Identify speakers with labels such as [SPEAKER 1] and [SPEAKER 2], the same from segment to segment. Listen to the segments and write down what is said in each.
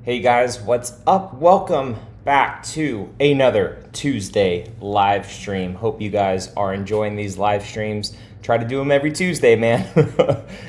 [SPEAKER 1] Hey guys, what's up? Welcome back to another Tuesday live stream. Hope you guys are enjoying these live streams. Try to do them every Tuesday, man.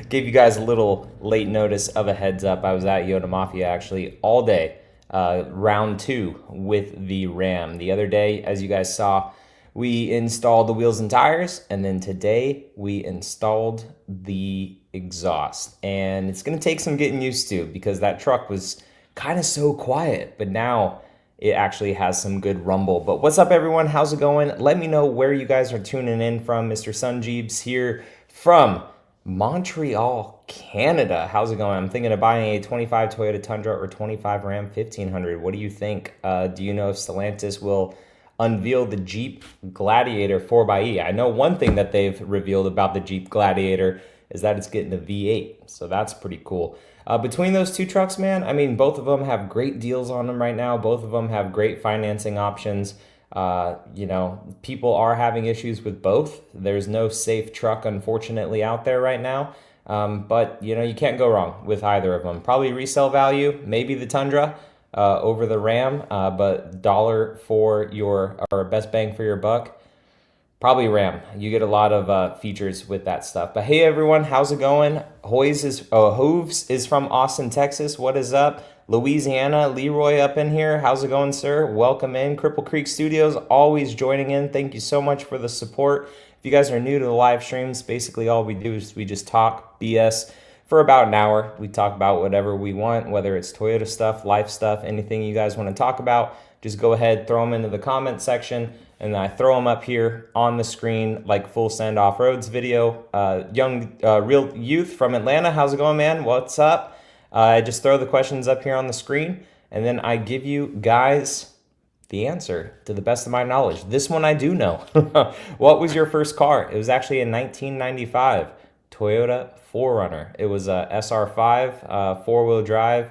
[SPEAKER 1] Gave you guys a little late notice of a heads up. I was at Yoda Mafia actually all day, round two with the Ram. The other day, as you guys saw, we installed the wheels and tires, and then today we installed the exhaust. And it's gonna take some getting used to because that truck was kind of so quiet, but now it actually has some good rumble. But what's up, everyone? How's it going? Let me know where you guys are tuning in from. Mr. Sunjeebs here from Montreal, Canada. How's it going? I'm thinking of buying a 25 Toyota Tundra or 25 Ram 1500. What do you think? Do you know if Stellantis will unveil the Jeep Gladiator 4xe? I know one thing that they've revealed about the Jeep Gladiator is that it's getting a V8, so that's pretty cool. Between those two trucks, man, I mean, both of them have great deals on them right now. Both of them have great financing options. People are having issues with both. There's no safe truck, unfortunately, out there right now. But, you can't go wrong with either of them. Probably resale value, maybe the Tundra over the Ram, but dollar for or best bang for your buck. Probably Ram. You get a lot of features with that stuff. But hey, everyone, how's it going? Hoves is from Austin, Texas. What is up? Louisiana, Leroy up in here. How's it going, sir? Welcome in. Cripple Creek Studios, always joining in. Thank you so much for the support. If you guys are new to the live streams, basically all we do is we just talk BS for about an hour. We talk about whatever we want, whether it's Toyota stuff, life stuff, anything you guys want to talk about. Just go ahead, throw them into the comment section, and then I throw them up here on the screen like Full Send Off-Roads video. Real Youth from Atlanta, how's it going, man? What's up? I just throw the questions up here on the screen, and then I give you guys the answer to the best of my knowledge. This one I do know. What was your first car? It was actually a 1995 Toyota 4Runner. It was a SR5, four-wheel drive,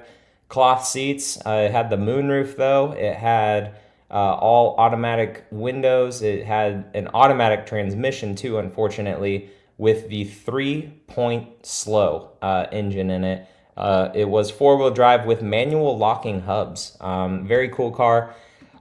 [SPEAKER 1] cloth seats. It had the moonroof, though. It had all automatic windows. It had an automatic transmission too, unfortunately, with the 3-point slow engine in it. It was four-wheel drive with manual locking hubs. Very cool car.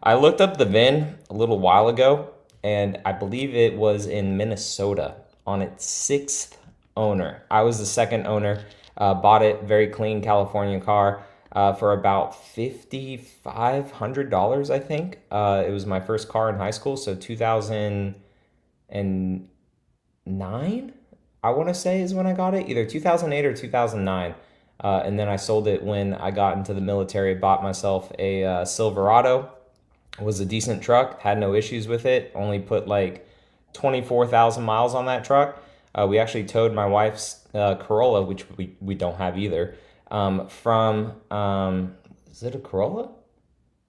[SPEAKER 1] I looked up the VIN a little while ago, and I believe it was in Minnesota on its 6th owner. I was the second owner. Bought it, very clean California car. For about $5,500, I think. It was my first car in high school, so 2009, I want to say is when I got it, either 2008 or 2009. And then I sold it when I got into the military, bought myself a Silverado. It was a decent truck, had no issues with it, only put like 24,000 miles on that truck. We actually towed my wife's Corolla, which we don't have either. Is it a Corolla?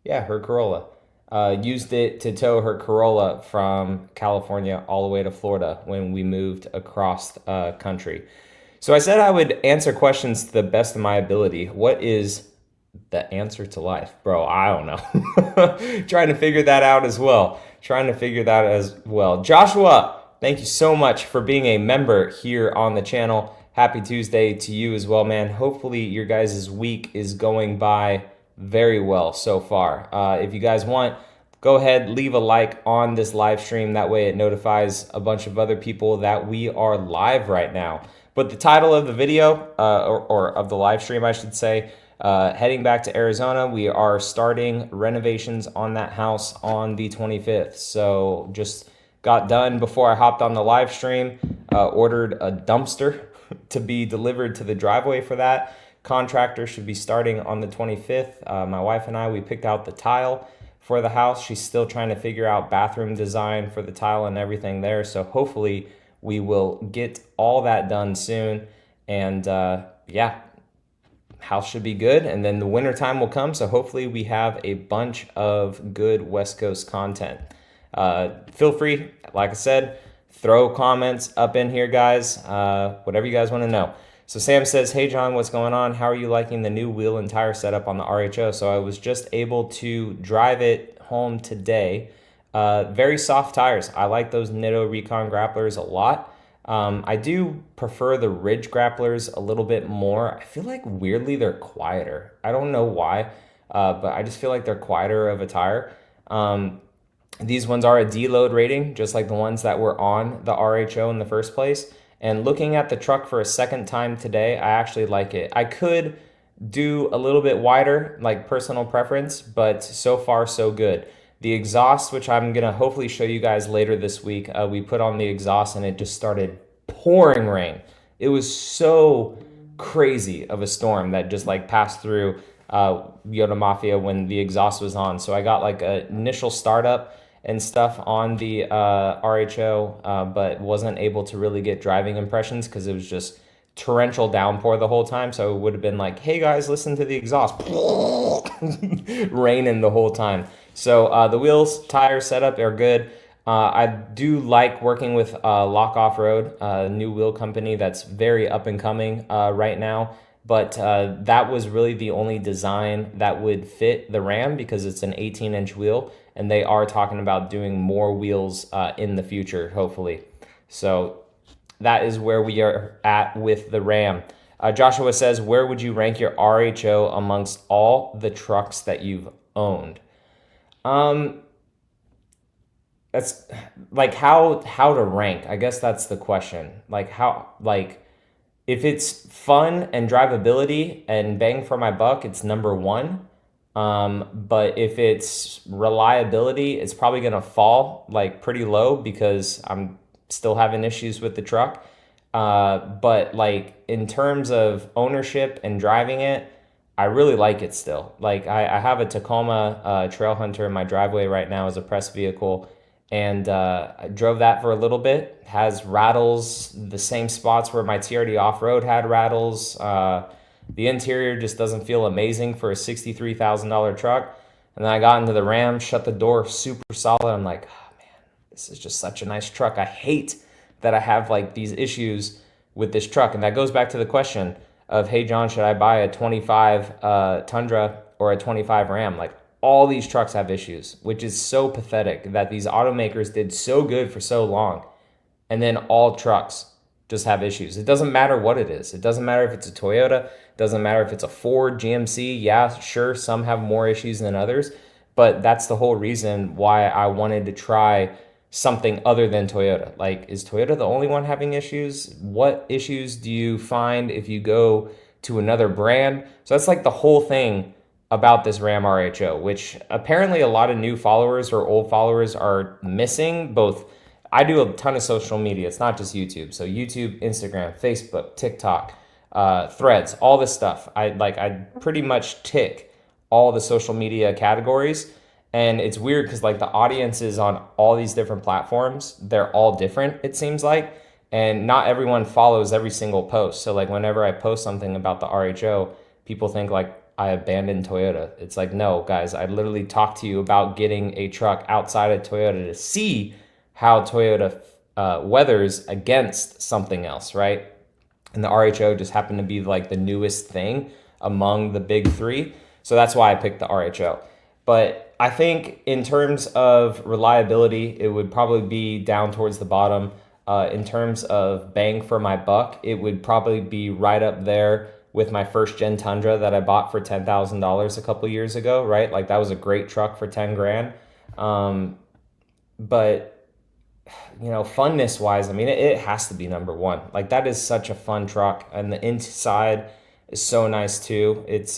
[SPEAKER 1] Yeah, her Corolla. Used it to tow her Corolla from California all the way to Florida when we moved across country. So I said I would answer questions to the best of my ability. What is the answer to life? Bro, I don't know. Trying to figure that out as well. Joshua, thank you so much for being a member here on the channel. Happy Tuesday to you as well, man. Hopefully your guys' week is going by very well so far. If you guys want, go ahead, leave a like on this live stream. That way it notifies a bunch of other people that we are live right now. But the title of the video, or of the live stream, I should say, heading back to Arizona, we are starting renovations on that house on the 25th. So just got done before I hopped on the live stream, ordered a dumpster to be delivered to the driveway for that. Contractor should be starting on the 25th. My wife and I, we picked out the tile for the house. She's still trying to figure out bathroom design for the tile and everything there. So hopefully we will get all that done soon. And yeah, house should be good. And then the winter time will come. So hopefully we have a bunch of good West Coast content. Feel free, like I said, throw comments up in here, guys. Whatever you guys want to know. So Sam says, hey, John, what's going on? How are you liking the new wheel and tire setup on the RHO? So I was just able to drive it home today. Very soft tires. I like those Nitto Recon grapplers a lot. I do prefer the Ridge grapplers a little bit more. I feel like weirdly they're quieter. I don't know why, but I just feel like they're quieter of a tire. These ones are a deload rating, just like the ones that were on the RHO in the first place. And looking at the truck for a second time today, I actually like it. I could do a little bit wider, like personal preference, but so far so good. The exhaust, which I'm gonna hopefully show you guys later this week, we put on the exhaust and it just started pouring rain. It was so crazy of a storm that just like passed through Yoda Mafia when the exhaust was on. So I got like an initial startup and stuff on the RHO, but wasn't able to really get driving impressions because it was just torrential downpour the whole time. So it would have been like, hey guys, listen to the exhaust. Raining the whole time. So the wheels, tire setup are good. I do like working with Lock Off-Road, a new wheel company that's very up and coming right now. But that was really the only design that would fit the Ram because it's an 18-inch wheel. And they are talking about doing more wheels in the future, hopefully. So that is where we are at with the Ram. Joshua says, where would you rank your RHO amongst all the trucks that you've owned? That's like how to rank. I guess that's the question. Like if it's fun and drivability and bang for my buck, it's number one. But if it's reliability, it's probably gonna fall like pretty low because I'm still having issues with the truck. But like in terms of ownership and driving it, I really like it still. Like I have a Tacoma Trail Hunter in my driveway right now as a press vehicle, and I drove that for a little bit. Has rattles, the same spots where my TRD Off-Road had rattles. The interior just doesn't feel amazing for a $63,000 truck. And then I got into the Ram, shut the door, super solid. I'm like, oh man, this is just such a nice truck. I hate that I have like these issues with this truck. And that goes back to the question of, hey John, should I buy a 25 Tundra or a 25 Ram? Like all these trucks have issues, which is so pathetic that these automakers did so good for so long. And then all trucks just have issues. It doesn't matter what it is. It doesn't matter if it's a Toyota. It doesn't matter if it's a Ford, GMC. Yeah, sure, some have more issues than others. But that's the whole reason why I wanted to try something other than Toyota. Like, is Toyota the only one having issues? What issues do you find if you go to another brand? So that's like the whole thing about this Ram RHO, which apparently a lot of new followers or old followers are missing. Both, I do a ton of social media. It's not just YouTube. So YouTube, Instagram, Facebook, TikTok, Threads, all this stuff. I pretty much tick all the social media categories. And it's weird because like the audiences on all these different platforms, they're all different, it seems like. And not everyone follows every single post. So like whenever I post something about the RHO, people think like I abandoned Toyota. It's like, no, guys, I literally talked to you about getting a truck outside of Toyota to see how Toyota weathers against something else, right? And the RHO just happened to be like the newest thing among the big three. So that's why I picked the RHO. But I think in terms of reliability, it would probably be down towards the bottom. In terms of bang for my buck, it would probably be right up there with my first gen Tundra that I bought for $10,000 a couple years ago, right? Like that was a great truck for 10 grand. But you know, funness wise, I mean, it has to be number one. Like that is such a fun truck, and the inside is so nice too. It's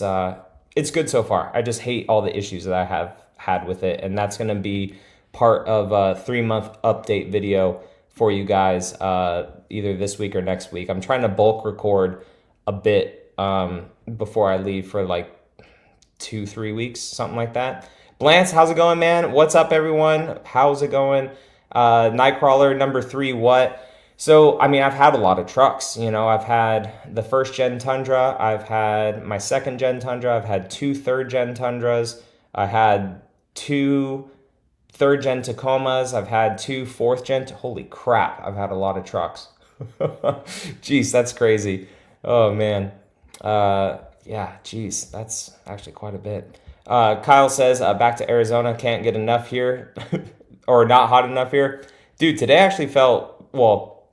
[SPEAKER 1] good so far. I just hate all the issues that I have had with it, and that's gonna be part of a 3-month update video for you guys, either this week or next week. I'm trying to bulk record a bit before I leave for like 2-3 weeks, something like that. Blance, how's it going, man? What's up, everyone? How's it going? Nightcrawler number 3, what? So, I mean, I've had a lot of trucks. You know, I've had the first gen Tundra. I've had my second gen Tundra. I've had 2 third gen Tundras. I had 2 third gen Tacomas. I've had 2 fourth gen. Holy crap, I've had a lot of trucks. Jeez, that's crazy. Oh, man. Yeah, geez, that's actually quite a bit. Kyle says, back to Arizona, can't get enough here. Or not hot enough here. Dude, today actually felt, well,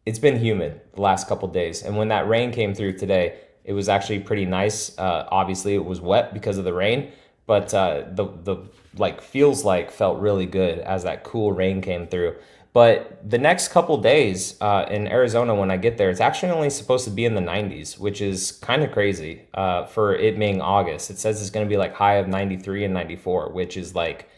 [SPEAKER 1] it's been humid the last couple days, and when that rain came through today, it was actually pretty nice. Obviously, it was wet because of the rain, but the like feels like felt really good as that cool rain came through. But the next couple days in Arizona, when I get there, it's actually only supposed to be in the 90s, which is kind of crazy for it being August. It says it's going to be like high of 93 and 94, which is like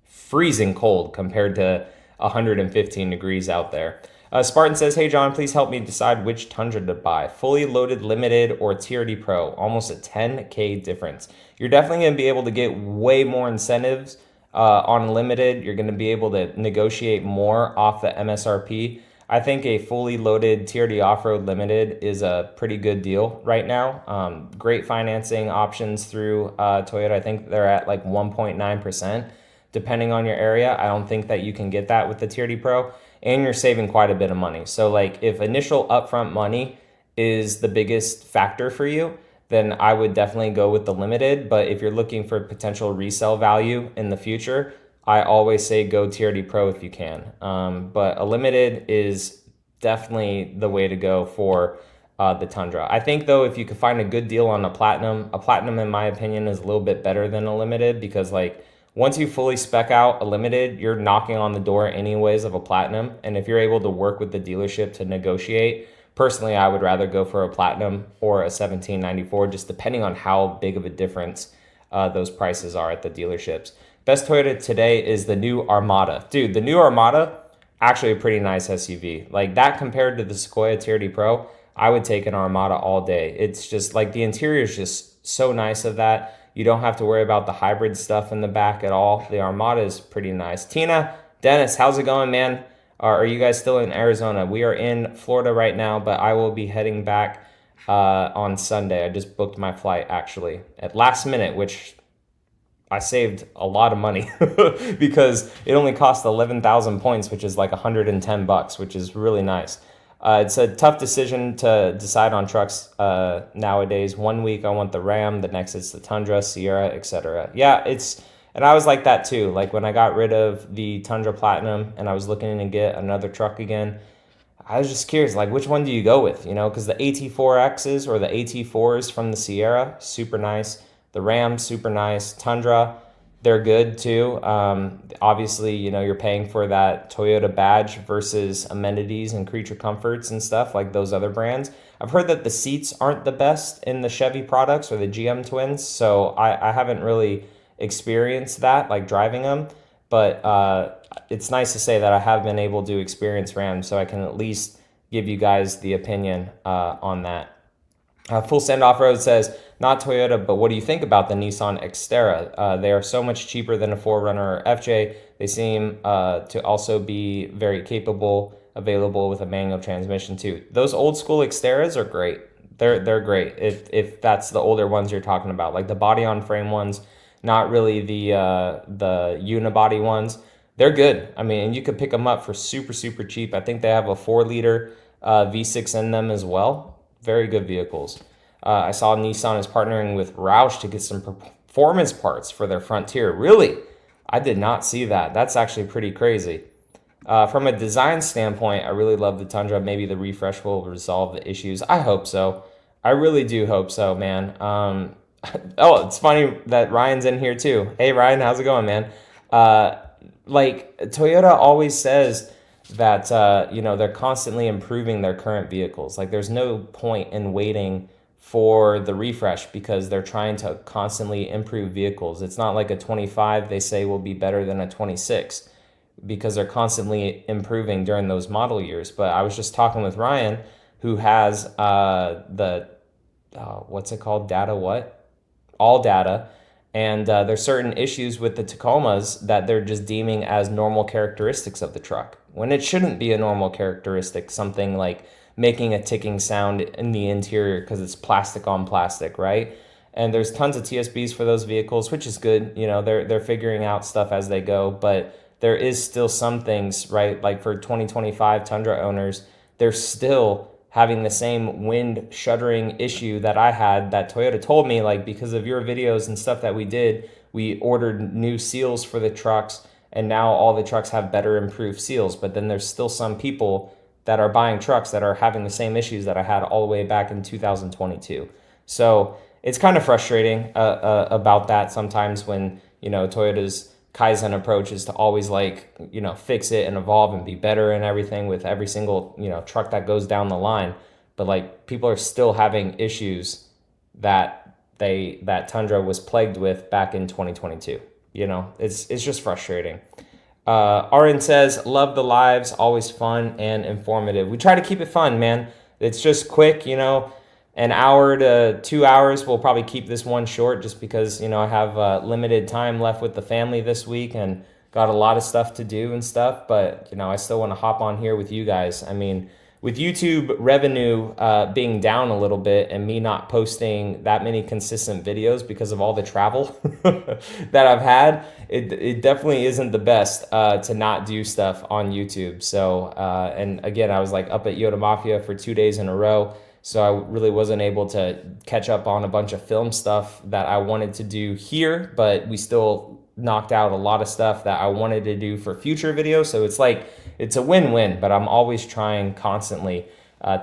[SPEAKER 1] freezing cold compared to 115 degrees out there. Spartan says, hey, John, please help me decide which Tundra to buy. Fully loaded limited or TRD Pro. Almost a 10K difference. You're definitely going to be able to get way more incentives on limited. You're going to be able to negotiate more off the MSRP. I think a fully loaded TRD off-road limited is a pretty good deal right now. Great financing options through Toyota. I think they're at like 1.9%. Depending on your area, I don't think that you can get that with the TRD Pro, and you're saving quite a bit of money. So like if initial upfront money is the biggest factor for you, then I would definitely go with the limited. But if you're looking for potential resale value in the future, I always say go TRD Pro if you can. But a limited is definitely the way to go for the Tundra. I think though, if you could find a good deal on a platinum in my opinion is a little bit better than a limited, because like once you fully spec out a limited, you're knocking on the door anyways of a platinum. And if you're able to work with the dealership to negotiate, personally, I would rather go for a platinum or a 1794, just depending on how big of a difference those prices are at the dealerships. Best Toyota today is the new Armada. Dude, the new Armada, actually a pretty nice SUV. Like that compared to the Sequoia TRD Pro, I would take an Armada all day. It's just like the interior is just so nice of that. You don't have to worry about the hybrid stuff in the back at all. The Armada is pretty nice. Tina, Dennis, how's it going, man? Are you guys still in Arizona? We are in Florida right now, but I will be heading back on Sunday. I just booked my flight actually at last minute, which I saved a lot of money because it only cost 11,000 points, which is like 110 bucks, which is really nice. It's a tough decision to decide on trucks nowadays. 1 week I want the Ram, the next it's the Tundra, Sierra, etc. Yeah, and I was like that too. Like when I got rid of the Tundra Platinum and I was looking to get another truck again, I was just curious, like which one do you go with? You know, because the AT4Xs or the AT4s from the Sierra, super nice. The Ram, super nice. Tundra, they're good too. Obviously, you know, you're paying for that Toyota badge versus amenities and creature comforts and stuff like those other brands. I've heard that the seats aren't the best in the Chevy products or the GM twins, so I haven't really experienced that, like driving them. But it's nice to say that I have been able to experience Rams, so I can at least give you guys the opinion on that. Full Send Off-Road says, not Toyota, but what do you think about the Nissan Xterra? They are so much cheaper than a 4Runner or FJ. They seem to also be very capable, available with a manual transmission too. Those old school Xterras are great. They're great if that's the older ones you're talking about, like the body on frame ones, not really the unibody ones. They're good. I mean, and you could pick them up for super, super cheap. I think they have a 4-liter V6 in them as well. Very good vehicles. I saw Nissan is partnering with Roush to get some performance parts for their Frontier. Really? I did not see that. That's actually pretty crazy. From a design standpoint, I really love the Tundra. Maybe the refresh will resolve the issues. I hope so. I really do hope so, man. Oh, it's funny that Ryan's in here too. Hey, Ryan, how's it going, man? Like Toyota always says that you know, they're constantly improving their current vehicles. Like there's no point in waiting for the refresh because they're trying to constantly improve vehicles. It's not like a 25 they say will be better than a 26 because they're constantly improving during those model years. But I was just talking with Ryan, who has the what's it called? Data what? All data. And there's certain issues with the Tacomas that they're just deeming as normal characteristics of the truck, when it shouldn't be a normal characteristic, something like making a ticking sound in the interior because it's plastic on plastic, right? And there's tons of TSBs for those vehicles, which is good. You know, they're figuring out stuff as they go, but there is still some things, right? Like for 2025 Tundra owners, they're still having the same wind shuddering issue that I had, that Toyota told me, like, because of your videos and stuff that we did, we ordered new seals for the trucks, and now all the trucks have better improved seals. But then there's still some people that are buying trucks that are having the same issues that I had all the way back in 2022. So it's kind of frustrating about that sometimes when, Toyota's Kaizen approach is to always fix it and evolve and be better and everything with every single, truck that goes down the line. But people are still having issues that Tundra was plagued with back in 2022. It's just frustrating. Arin says, love the lives, always fun and informative. We try to keep it fun, man. It's just quick, an hour to 2 hours. We'll probably keep this one short just because, I have limited time left with the family this week and got a lot of stuff to do and stuff. But, I still want to hop on here with you guys. I mean, with YouTube revenue being down a little bit and me not posting that many consistent videos because of all the travel that I've had, it definitely isn't the best to not do stuff on YouTube. So, and again, I was up at Yoda Mafia for 2 days in a row. So I really wasn't able to catch up on a bunch of film stuff that I wanted to do here, but we still knocked out a lot of stuff that I wanted to do for future videos. So it's a win-win, but I'm always trying constantly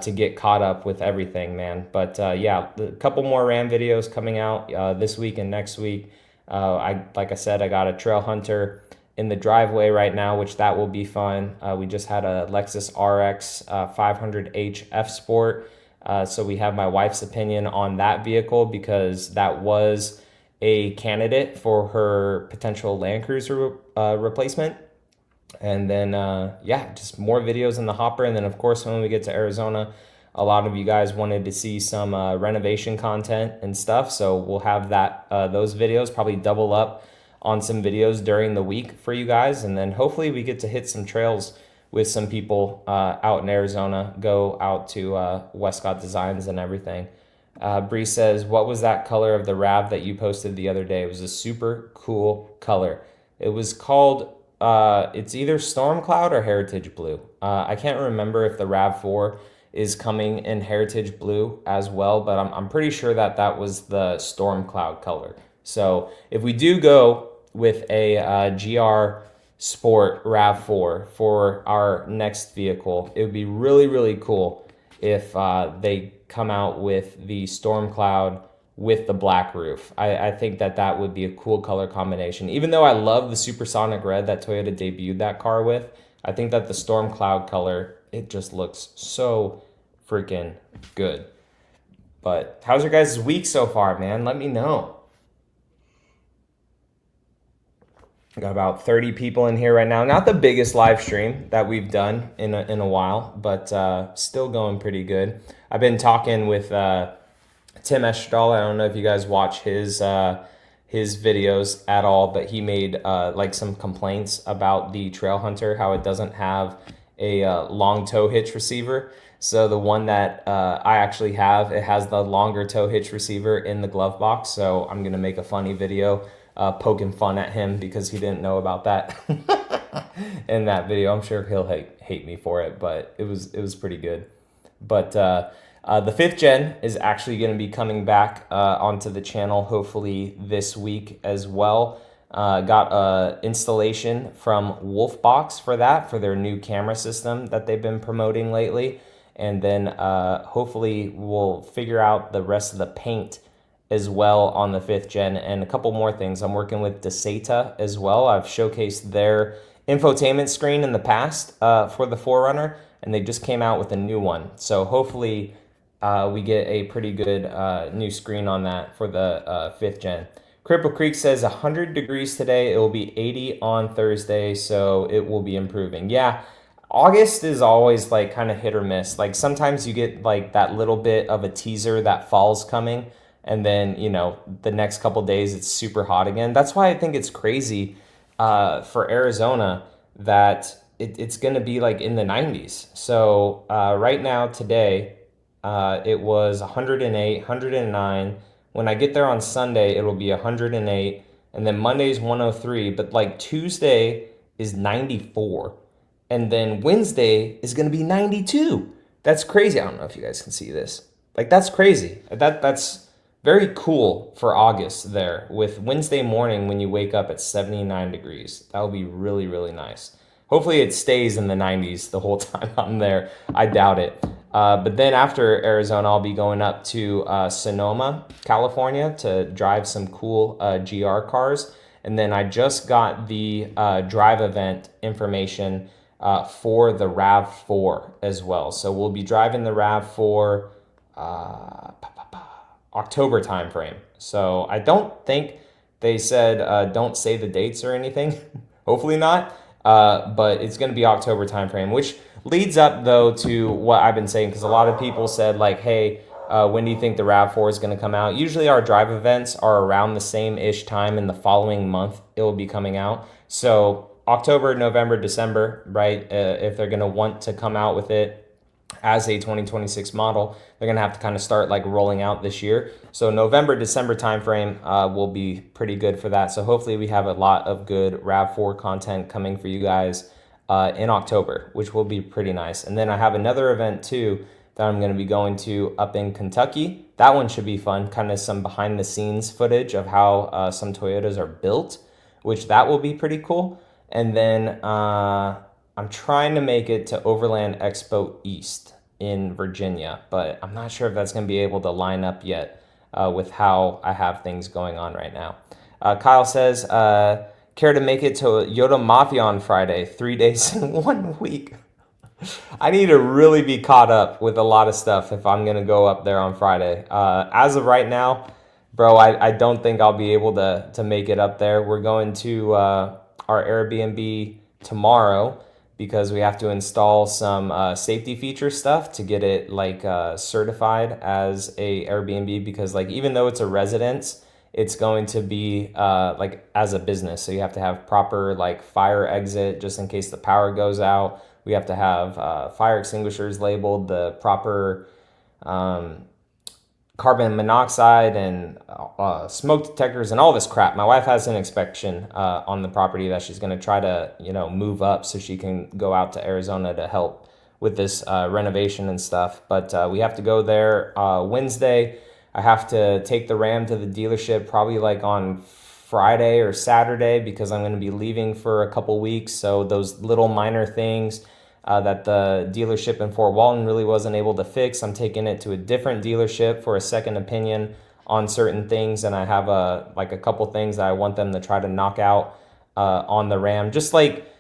[SPEAKER 1] to get caught up with everything, man. But yeah, a couple more Ram videos coming out this week and next week. Like I said, I got a Trail Hunter in the driveway right now, which that will be fun. We just had a Lexus RX 500h F Sport. So we have my wife's opinion on that vehicle because that was a candidate for her potential Land Cruiser replacement. And then, yeah, just more videos in the hopper. And then, of course, when we get to Arizona, a lot of you guys wanted to see some renovation content and stuff. So we'll have those videos, probably double up on some videos during the week for you guys. And then hopefully we get to hit some trails with some people out in Arizona, go out to Westcott Designs and everything. Bree says, what was that color of the RAV that you posted the other day? It was a super cool color. It was called, it's either Storm Cloud or Heritage Blue. I can't remember if the RAV4 is coming in Heritage Blue as well, but I'm pretty sure that was the Storm Cloud color. So if we do go with a GR Sport RAV4 for our next vehicle, it would be really, really cool if they come out with the Storm Cloud with the black roof. I think that would be a cool color combination. Even though I love the Supersonic Red that Toyota debuted that car with, I think that the Storm Cloud color, it just looks so freaking good. But how's your guys' week so far, man? Let me know. Got about 30 people in here right now. Not the biggest live stream that we've done in a while, but still going pretty good. I've been talking with Tim Eschdahl. I don't know if you guys watch his videos at all, but he made some complaints about the Trail Hunter, how it doesn't have a long tow hitch receiver. So the one that I actually have, it has the longer tow hitch receiver in the glove box. So I'm gonna make a funny video poking fun at him because he didn't know about that in that video. I'm sure he'll hate me for it, but it was pretty good. But the 5th gen is actually going to be coming back onto the channel hopefully this week as well. Got a installation from Wolfbox for their new camera system that they've been promoting lately. And then hopefully we'll figure out the rest of the paint as well on the 5th gen and a couple more things. I'm working with Deseta as well. I've showcased their infotainment screen in the past for the 4Runner, and they just came out with a new one. So hopefully we get a pretty good new screen on that for the 5th gen. Cripple Creek says 100 degrees today. It will be 80 on Thursday, so it will be improving. Yeah, August is always kind of hit or miss. Sometimes you get that little bit of a teaser that fall's coming, and then, the next couple days it's super hot again. That's why I think it's crazy for Arizona that it's going to be in the 90s. So right now, today, it was 108, 109. When I get there on Sunday, it'll be 108. And then Monday's 103. But Tuesday is 94. And then Wednesday is going to be 92. That's crazy. I don't know if you guys can see this. That's crazy. That's very cool for August there, with Wednesday morning when you wake up at 79 degrees. That will be really, really nice. Hopefully it stays in the 90s the whole time I'm there. I doubt it. But then after Arizona, I'll be going up to Sonoma, California to drive some cool GR cars. And then I just got the drive event information for the RAV4 as well. So we'll be driving the RAV4 October timeframe. So I don't think they said don't say the dates or anything. Hopefully not. But it's going to be October timeframe, which leads up though to what I've been saying, because a lot of people said like, hey, when do you think the RAV4 is going to come out? Usually our drive events are around the same-ish time in the following month it will be coming out. So October, November, December, right? If they're going to want to come out with it as a 2026 model, they're going to have to kind of start like rolling out this year. So November, December timeframe will be pretty good for that. So hopefully we have a lot of good RAV4 content coming for you guys in October, which will be pretty nice. And then I have another event too that I'm going to be going to up in Kentucky. That one should be fun, kind of some behind the scenes footage of how some Toyotas are built, which that will be pretty cool. And then I'm trying to make it to Overland Expo East in Virginia, but I'm not sure if that's going to be able to line up yet with how I have things going on right now. Kyle says, care to make it to Yoda Mafia on Friday, 3 days in 1 week? I need to really be caught up with a lot of stuff if I'm going to go up there on Friday. As of right now, bro, I don't think I'll be able to make it up there. We're going to our Airbnb tomorrow because we have to install some safety feature stuff to get it like certified as a Airbnb, because like even though it's a residence, it's going to be like as a business. So you have to have proper like fire exit just in case the power goes out. We have to have fire extinguishers labeled, the proper carbon monoxide and smoke detectors and all this crap. My wife has an inspection on the property that she's going to try to, move up so she can go out to Arizona to help with this renovation and stuff. But we have to go there Wednesday. I have to take the Ram to the dealership probably like on Friday or Saturday because I'm going to be leaving for a couple weeks. So those little minor things that the dealership in Fort Walton really wasn't able to fix, I'm taking it to a different dealership for a second opinion on certain things. And I have a couple things that I want them to try to knock out on the Ram. Just like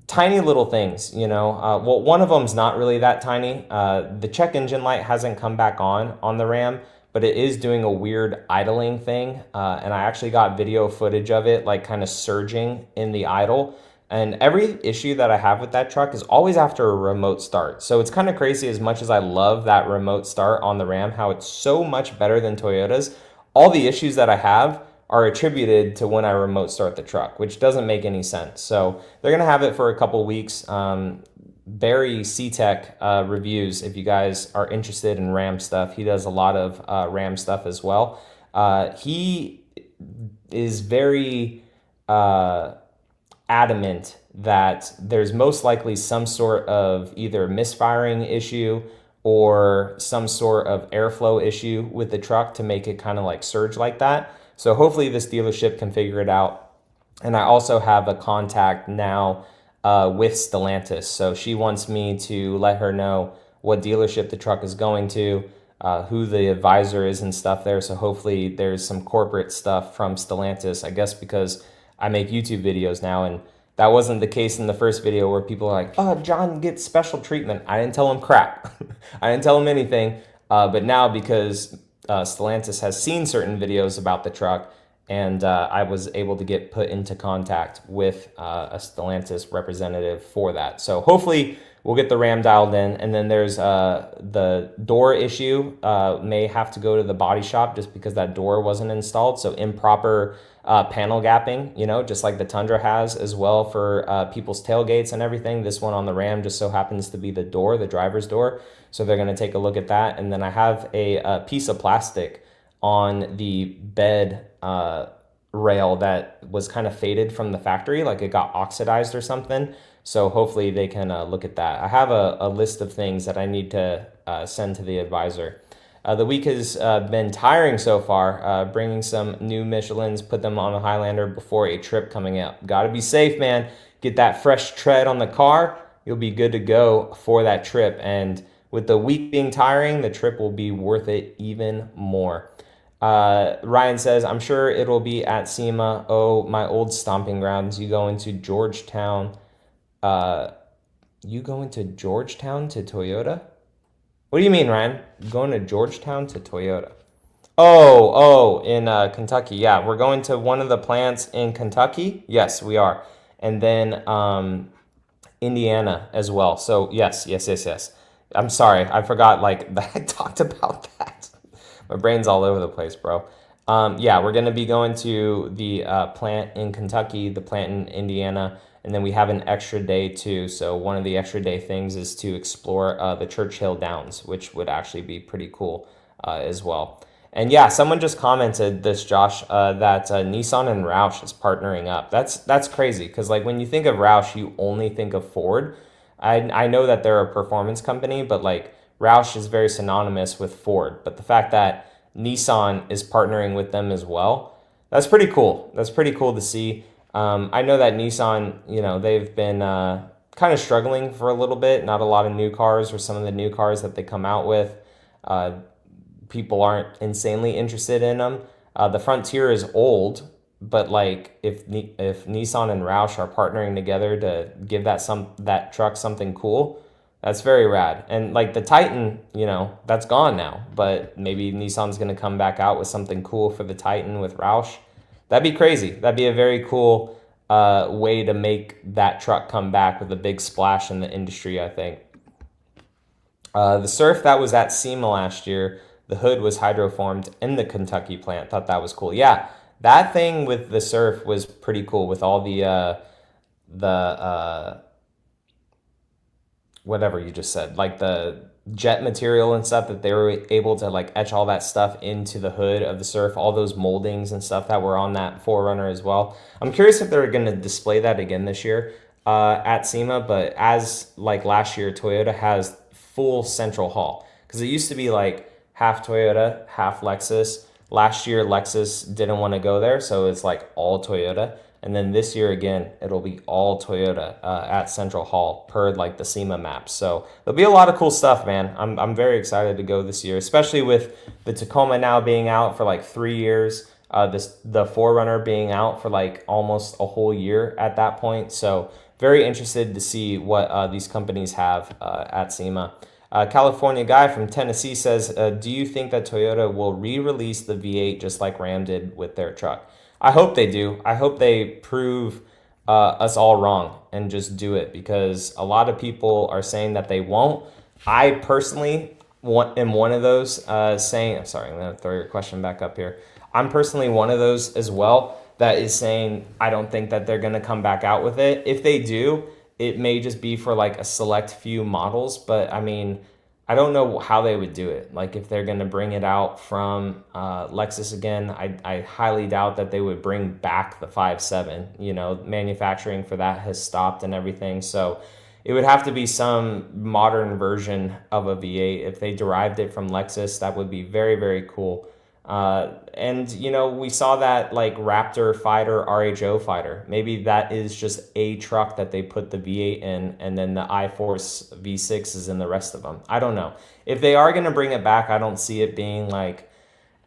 [SPEAKER 1] tiny little things, well, one of them's not really that tiny. The check engine light hasn't come back on the Ram, but it is doing a weird idling thing. And I actually got video footage of it, like kind of surging in the idle. And every issue that I have with that truck is always after a remote start. So it's kind of crazy, as much as I love that remote start on the Ram, how it's so much better than Toyota's. All the issues that I have are attributed to when I remote start the truck, which doesn't make any sense. So they're going to have it for a couple weeks. Barry C-Tech reviews, if you guys are interested in Ram stuff. He does a lot of Ram stuff as well. He is very adamant that there's most likely some sort of either misfiring issue or some sort of airflow issue with the truck to make it kind of like surge like that. So hopefully this dealership can figure it out. And I also have a contact now with Stellantis. So she wants me to let her know what dealership the truck is going to, who the advisor is and stuff there. So hopefully there's some corporate stuff from Stellantis, I guess, because I make YouTube videos now, and that wasn't the case in the first video where people are like, oh, John gets special treatment. I didn't tell him crap. I didn't tell him anything. But now, because Stellantis has seen certain videos about the truck, and I was able to get put into contact with a Stellantis representative for that. So hopefully we'll get the Ram dialed in. And then there's the door issue. May have to go to the body shop just because that door wasn't installed. So improper panel gapping, just like the Tundra has as well for people's tailgates and everything. This one on the Ram just so happens to be the door, the driver's door. So they're going to take a look at that. And then I have a piece of plastic on the bed rail that was kind of faded from the factory, like it got oxidized or something. So hopefully they can look at that. I have a list of things that I need to send to the advisor. The week has been tiring so far, bringing some new Michelins, put them on a Highlander before a trip coming up. Got to be safe, man. get that fresh tread on the car, you'll be good to go for that trip. And with the week being tiring, the trip will be worth it even more. Ryan says, I'm sure it'll be at SEMA. Oh, my old stomping grounds. You go into Georgetown. You going to Georgetown to Toyota? What do you mean, Ryan? Going to Georgetown to Toyota? Oh, in Kentucky. Yeah, we're going to one of the plants in Kentucky. Yes, we are. And then Indiana as well. So yes. I'm sorry, I forgot like that I talked about that. My brain's all over the place, bro. Yeah, we're gonna be going to the plant in Kentucky, the plant in Indiana, and then we have an extra day too. So one of the extra day things is to explore the Churchill Downs, which would actually be pretty cool as well. And yeah, someone just commented this, Josh, that Nissan and Roush is partnering up. That's crazy because like when you think of Roush, you only think of Ford. I know that they're a performance company, but like Roush is very synonymous with Ford. But the fact that Nissan is partnering with them as well, that's pretty cool. That's pretty cool to see. I know that Nissan, they've been kind of struggling for a little bit. Not a lot of new cars, or some of the new cars that they come out with. People aren't insanely interested in them. The Frontier is old, but like if Nissan and Roush are partnering together to give that truck something cool, that's very rad. And like the Titan, that's gone now, but maybe Nissan's gonna come back out with something cool for the Titan with Roush. That'd be crazy. That'd be a very cool way to make that truck come back with a big splash in the industry, I think. The Surf that was at SEMA last year, the hood was hydroformed in the Kentucky plant. Thought that was cool. Yeah, that thing with the Surf was pretty cool with all the whatever you just said, like the jet material and stuff that they were able to like etch all that stuff into the hood of the Surf, all those moldings and stuff that were on that 4Runner as well. I'm curious if they're going to display that again this year at SEMA, but as like last year, Toyota has full central hall because it used to be like half Toyota, half Lexus. Last year, Lexus didn't want to go there, so it's like all Toyota. And then this year again, it'll be all Toyota at Central Hall per like the SEMA maps. So there'll be a lot of cool stuff, man. I'm very excited to go this year, especially with the Tacoma now being out for like 3 years. The 4Runner being out for like almost a whole year at that point. So very interested to see what these companies have at SEMA. California guy from Tennessee says, do you think that Toyota will re-release the V8 just like Ram did with their truck? I hope they do. I hope they prove us all wrong and just do it, because a lot of people are saying that they won't. I personally am one of those saying, I'm sorry, I'm going to throw your question back up here. I'm personally one of those as well that is saying I don't think that they're going to come back out with it. If they do, it may just be for like a select few models, but I mean, I don't know how they would do it. Like if they're going to bring it out from Lexus again, I highly doubt that they would bring back the 5.7. Manufacturing for that has stopped and everything. So it would have to be some modern version of a V8. If they derived it from Lexus, that would be very, very cool. And we saw that like Raptor fighter, RHO fighter. Maybe that is just a truck that they put the V8 in, and then the iForce V6 is in the rest of them. I don't know. If they are going to bring it back, I don't see it being like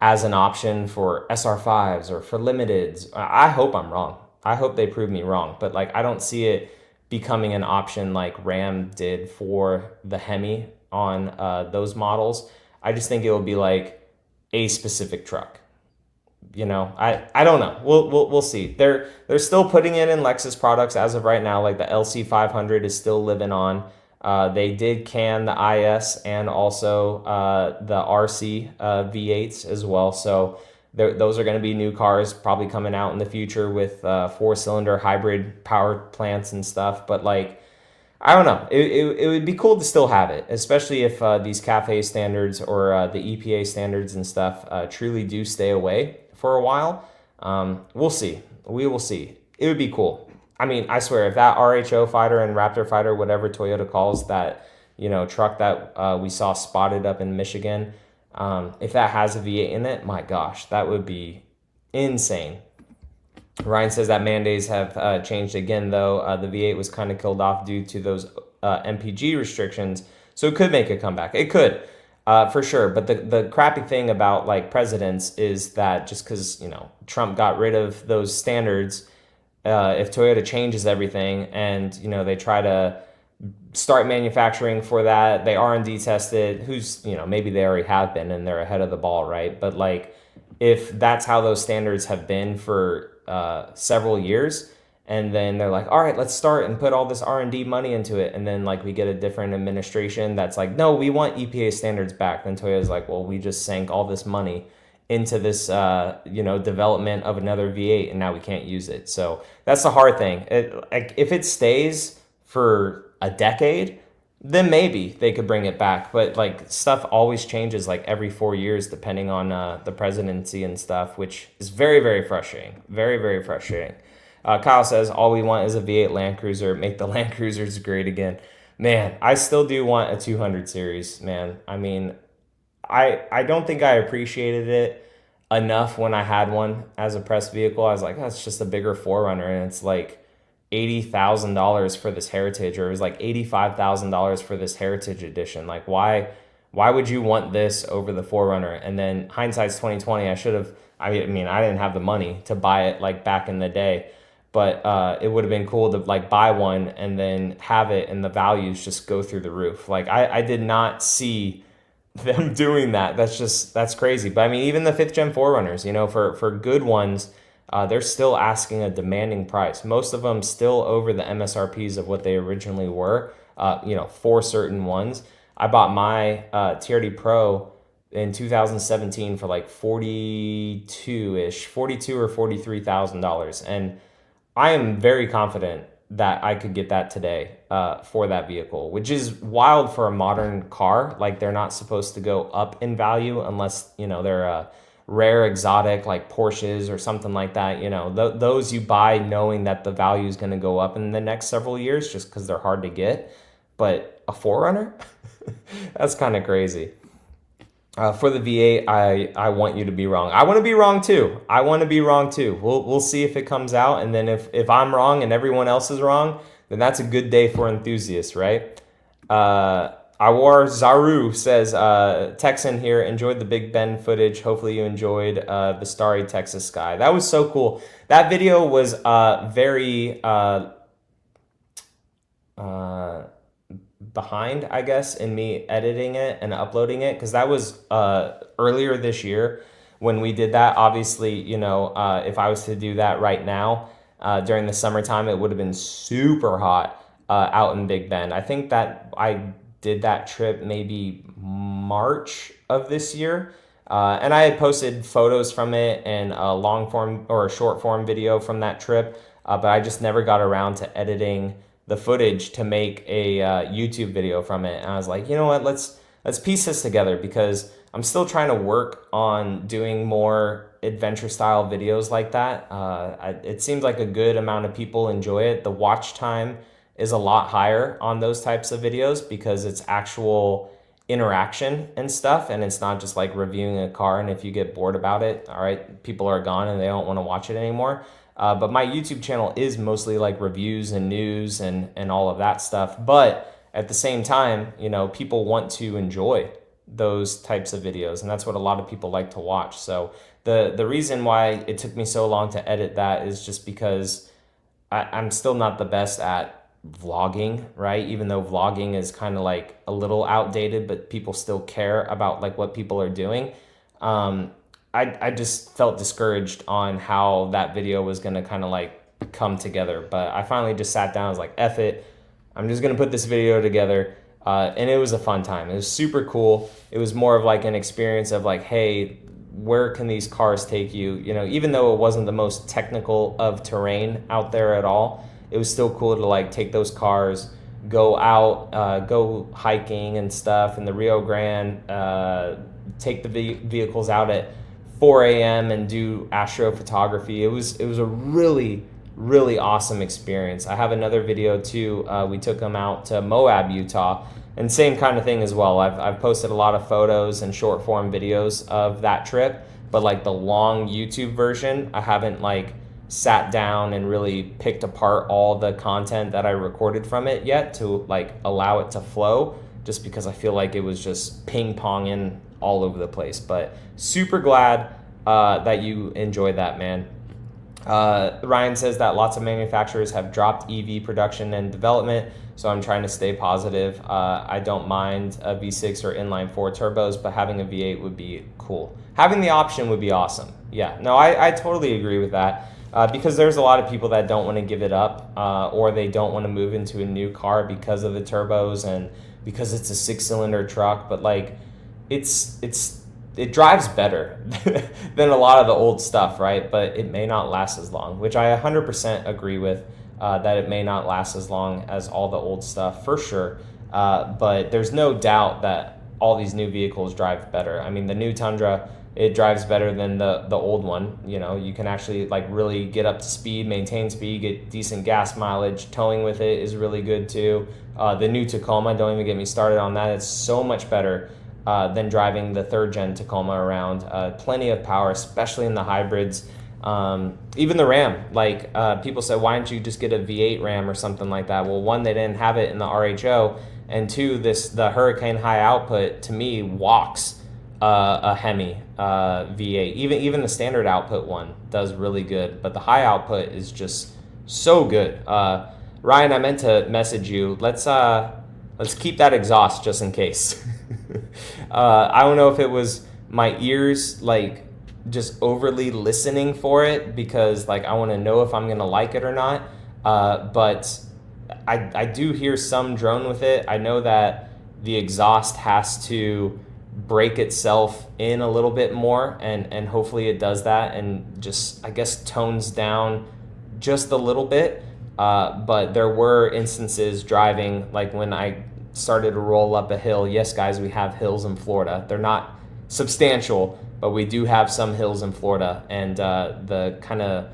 [SPEAKER 1] as an option for SR5s or for limiteds. I hope I'm wrong. I hope they prove me wrong. But like, I don't see it becoming an option like Ram did for the Hemi on those models. I just think it will be like a specific truck. I don't know. We'll see. They're still putting it in Lexus products as of right now. Like the LC500 is still living on. They did can the IS and also the RC V8s as well. So those are going to be new cars probably coming out in the future with 4-cylinder hybrid power plants and stuff. But like, I don't know. It would be cool to still have it, especially if these CAFE standards or the EPA standards and stuff truly do stay away for a while. We'll see. We will see. It would be cool. I mean, I swear, if that RHO fighter and Raptor fighter, whatever Toyota calls that, truck that we saw spotted up in Michigan, if that has a V8 in it, my gosh, that would be insane. Ryan says that mandates have changed again, though. The V8 was kind of killed off due to those MPG restrictions, so it could make a comeback. It could, for sure. But the crappy thing about like presidents is that just because Trump got rid of those standards, if Toyota changes everything and they try to start manufacturing for that, they R&D tested. Maybe they already have been and they're ahead of the ball, right? But like if that's how those standards have been for several years, and then they're like, all right, let's start and put all this R&D money into it, and then like we get a different administration that's like, no, we want EPA standards back, then Toyota's like, well, we just sank all this money into this development of another V8 and now we can't use it. So that's the hard thing. If it stays for a decade, then maybe they could bring it back. But like stuff always changes like every 4 years depending on the presidency and stuff, which is very, very frustrating. Very, very frustrating. Kyle says, all we want is a V8 Land Cruiser. Make the Land Cruisers great again. Man, I still do want a 200 series, man. I mean, I don't think I appreciated it enough when I had one as a press vehicle. I was like, oh, it's just a bigger 4Runner, and it's like $80,000 for this Heritage, or it was like $85,000 for this Heritage edition. Like, why would you want this over the 4Runner? And then hindsight's 2020. I mean, I didn't have the money to buy it like back in the day, but it would have been cool to like buy one and then have it and the values just go through the roof. Like I did not see them doing that. That's crazy. But I mean, even the 5th gen 4Runners, for good ones, they're still asking a demanding price. Most of them still over the MSRPs of what they originally were, for certain ones. I bought my TRD Pro in 2017 for like $42 or $43,000. And I am very confident that I could get that today for that vehicle, which is wild for a modern car. Like they're not supposed to go up in value unless, they're rare exotic like Porsches or something like that. Those you buy knowing that the value is going to go up in the next several years just because they're hard to get. But a 4Runner, that's kind of crazy. For the V8, I want you to be wrong. I want to be wrong too. We'll see if it comes out, and then if I'm wrong and everyone else is wrong, then that's a good day for enthusiasts, right? Awar Zaru says, Texan here, enjoyed the Big Bend footage. Hopefully you enjoyed the starry Texas sky. That was so cool. That video was very behind, I guess, in me editing it and uploading it, because that was earlier this year when we did that. Obviously, if I was to do that right now during the summertime, it would have been super hot out in Big Bend. I think that I did that trip maybe March of this year, and I had posted photos from it and a long form or a short form video from that trip, but I just never got around to editing the footage to make a YouTube video from it. And I was like, you know what, let's piece this together, because I'm still trying to work on doing more adventure style videos like that. It seems like a good amount of people enjoy it. The watch time is a lot higher on those types of videos because it's actual interaction and stuff, and it's not just like reviewing a car, and if you get bored about it, all right, people are gone and they don't want to watch it anymore. But my YouTube channel is mostly like reviews and news and all of that stuff. But at the same time, people want to enjoy those types of videos, and that's what a lot of people like to watch. So the reason why it took me so long to edit that is just because I'm still not the best at vlogging, right? Even though vlogging is kind of like a little outdated, but people still care about like what people are doing. I just felt discouraged on how that video was going to kind of like come together. But I finally just sat down. I was like, F it. I'm just going to put this video together. And it was a fun time. It was super cool. It was more of like an experience of like, hey, where can these cars take you? Even though it wasn't the most technical of terrain out there at all, it was still cool to like take those cars, go out, go hiking and stuff in the Rio Grande, take the vehicles out at 4 a.m. and do astrophotography. It was a really, really awesome experience. I have another video too. We took them out to Moab, Utah, and same kind of thing as well. I've posted a lot of photos and short form videos of that trip, but like the long YouTube version, I haven't like sat down and really picked apart all the content that I recorded from it yet to like allow it to flow, just because I feel like it was just ping-ponging all over the place. But super glad that you enjoyed that, man. Ryan says that lots of manufacturers have dropped EV production and development, so I'm trying to stay positive. I don't mind a V6 or inline 4 turbos, but having a V8 would be cool. Having the option would be awesome. Yeah, no, I totally agree with that. Because there's a lot of people that don't want to give it up, or they don't want to move into a new car because of the turbos and because it's a 6-cylinder truck. But like, it drives better than a lot of the old stuff, right? But it may not last as long, which I 100% agree with, that it may not last as long as all the old stuff, for sure. But there's no doubt that all these new vehicles drive better. I mean, the new Tundra, it drives better than the old one. You know, you can actually like really get up to speed, maintain speed, get decent gas mileage. Towing with it is really good too. The new Tacoma, don't even get me started on that. It's so much better than driving the 3rd gen Tacoma around. Plenty of power, especially in the hybrids. Even the Ram, like people said, why don't you just get a V8 Ram or something like that? Well, one, they didn't have it in the RHO, and two, the Hurricane high output to me walks a Hemi V8. Even the standard output one does really good, but the high output is just so good. Ryan, I meant to message you. Let's keep that exhaust just in case. I don't know if it was my ears like just overly listening for it, because like I want to know if I'm gonna like it or not. But I do hear some drone with it. I know that the exhaust has to break itself in a little bit more, and hopefully it does that and just, I guess, tones down just a little bit. But there were instances driving, like when I started to roll up a hill. Yes, guys, we have hills in Florida. They're not substantial, but we do have some hills in Florida, and the kind of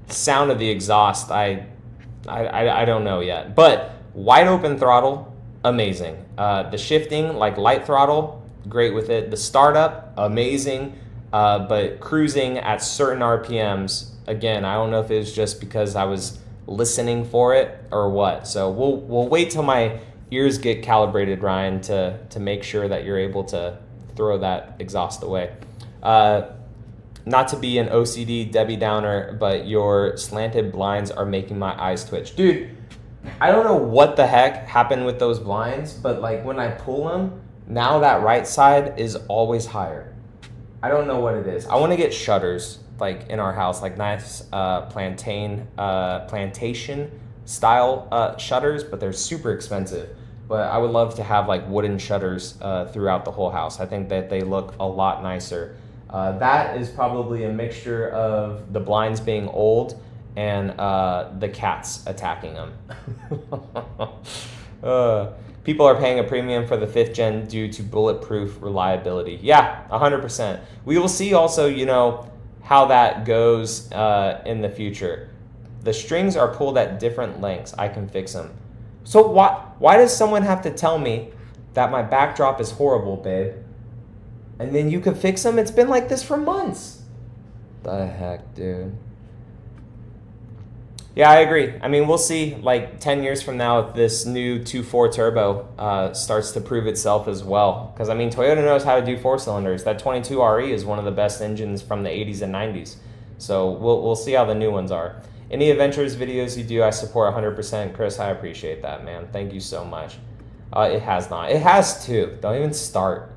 [SPEAKER 1] sound of the exhaust, I don't know yet. But wide open throttle, amazing. The shifting, like light throttle, great with it. The startup, amazing. But cruising at certain RPMs, again, I don't know if it was just because I was listening for it or what. So we'll wait till my ears get calibrated, Ryan, to make sure that you're able to throw that exhaust away. Not to be an OCD Debbie Downer, but your slanted blinds are making my eyes twitch. Dude, I don't know what the heck happened with those blinds, but like when I pull them, now that right side is always higher. I don't know what it is. I want to get shutters like in our house, like nice plantation style shutters, but they're super expensive. But I would love to have like wooden shutters throughout the whole house. I think that they look a lot nicer. That is probably a mixture of the blinds being old and the cats attacking them. People are paying a premium for the 5th gen due to bulletproof reliability. Yeah, 100%. We will see also, you know, how that goes in the future. The strings are pulled at different lengths. I can fix them. So why does someone have to tell me that my backdrop is horrible, babe? And then you can fix them? It's been like this for months. The heck, dude. Yeah, I agree. I mean, we'll see like 10 years from now if this new 2.4 turbo starts to prove itself as well. Because, I mean, Toyota knows how to do 4 cylinders. That 22RE is one of the best engines from the 80s and 90s. So we'll see how the new ones are. Any adventures videos you do, I support 100%. Chris, I appreciate that, man. Thank you so much. It has not. It has too. Don't even start.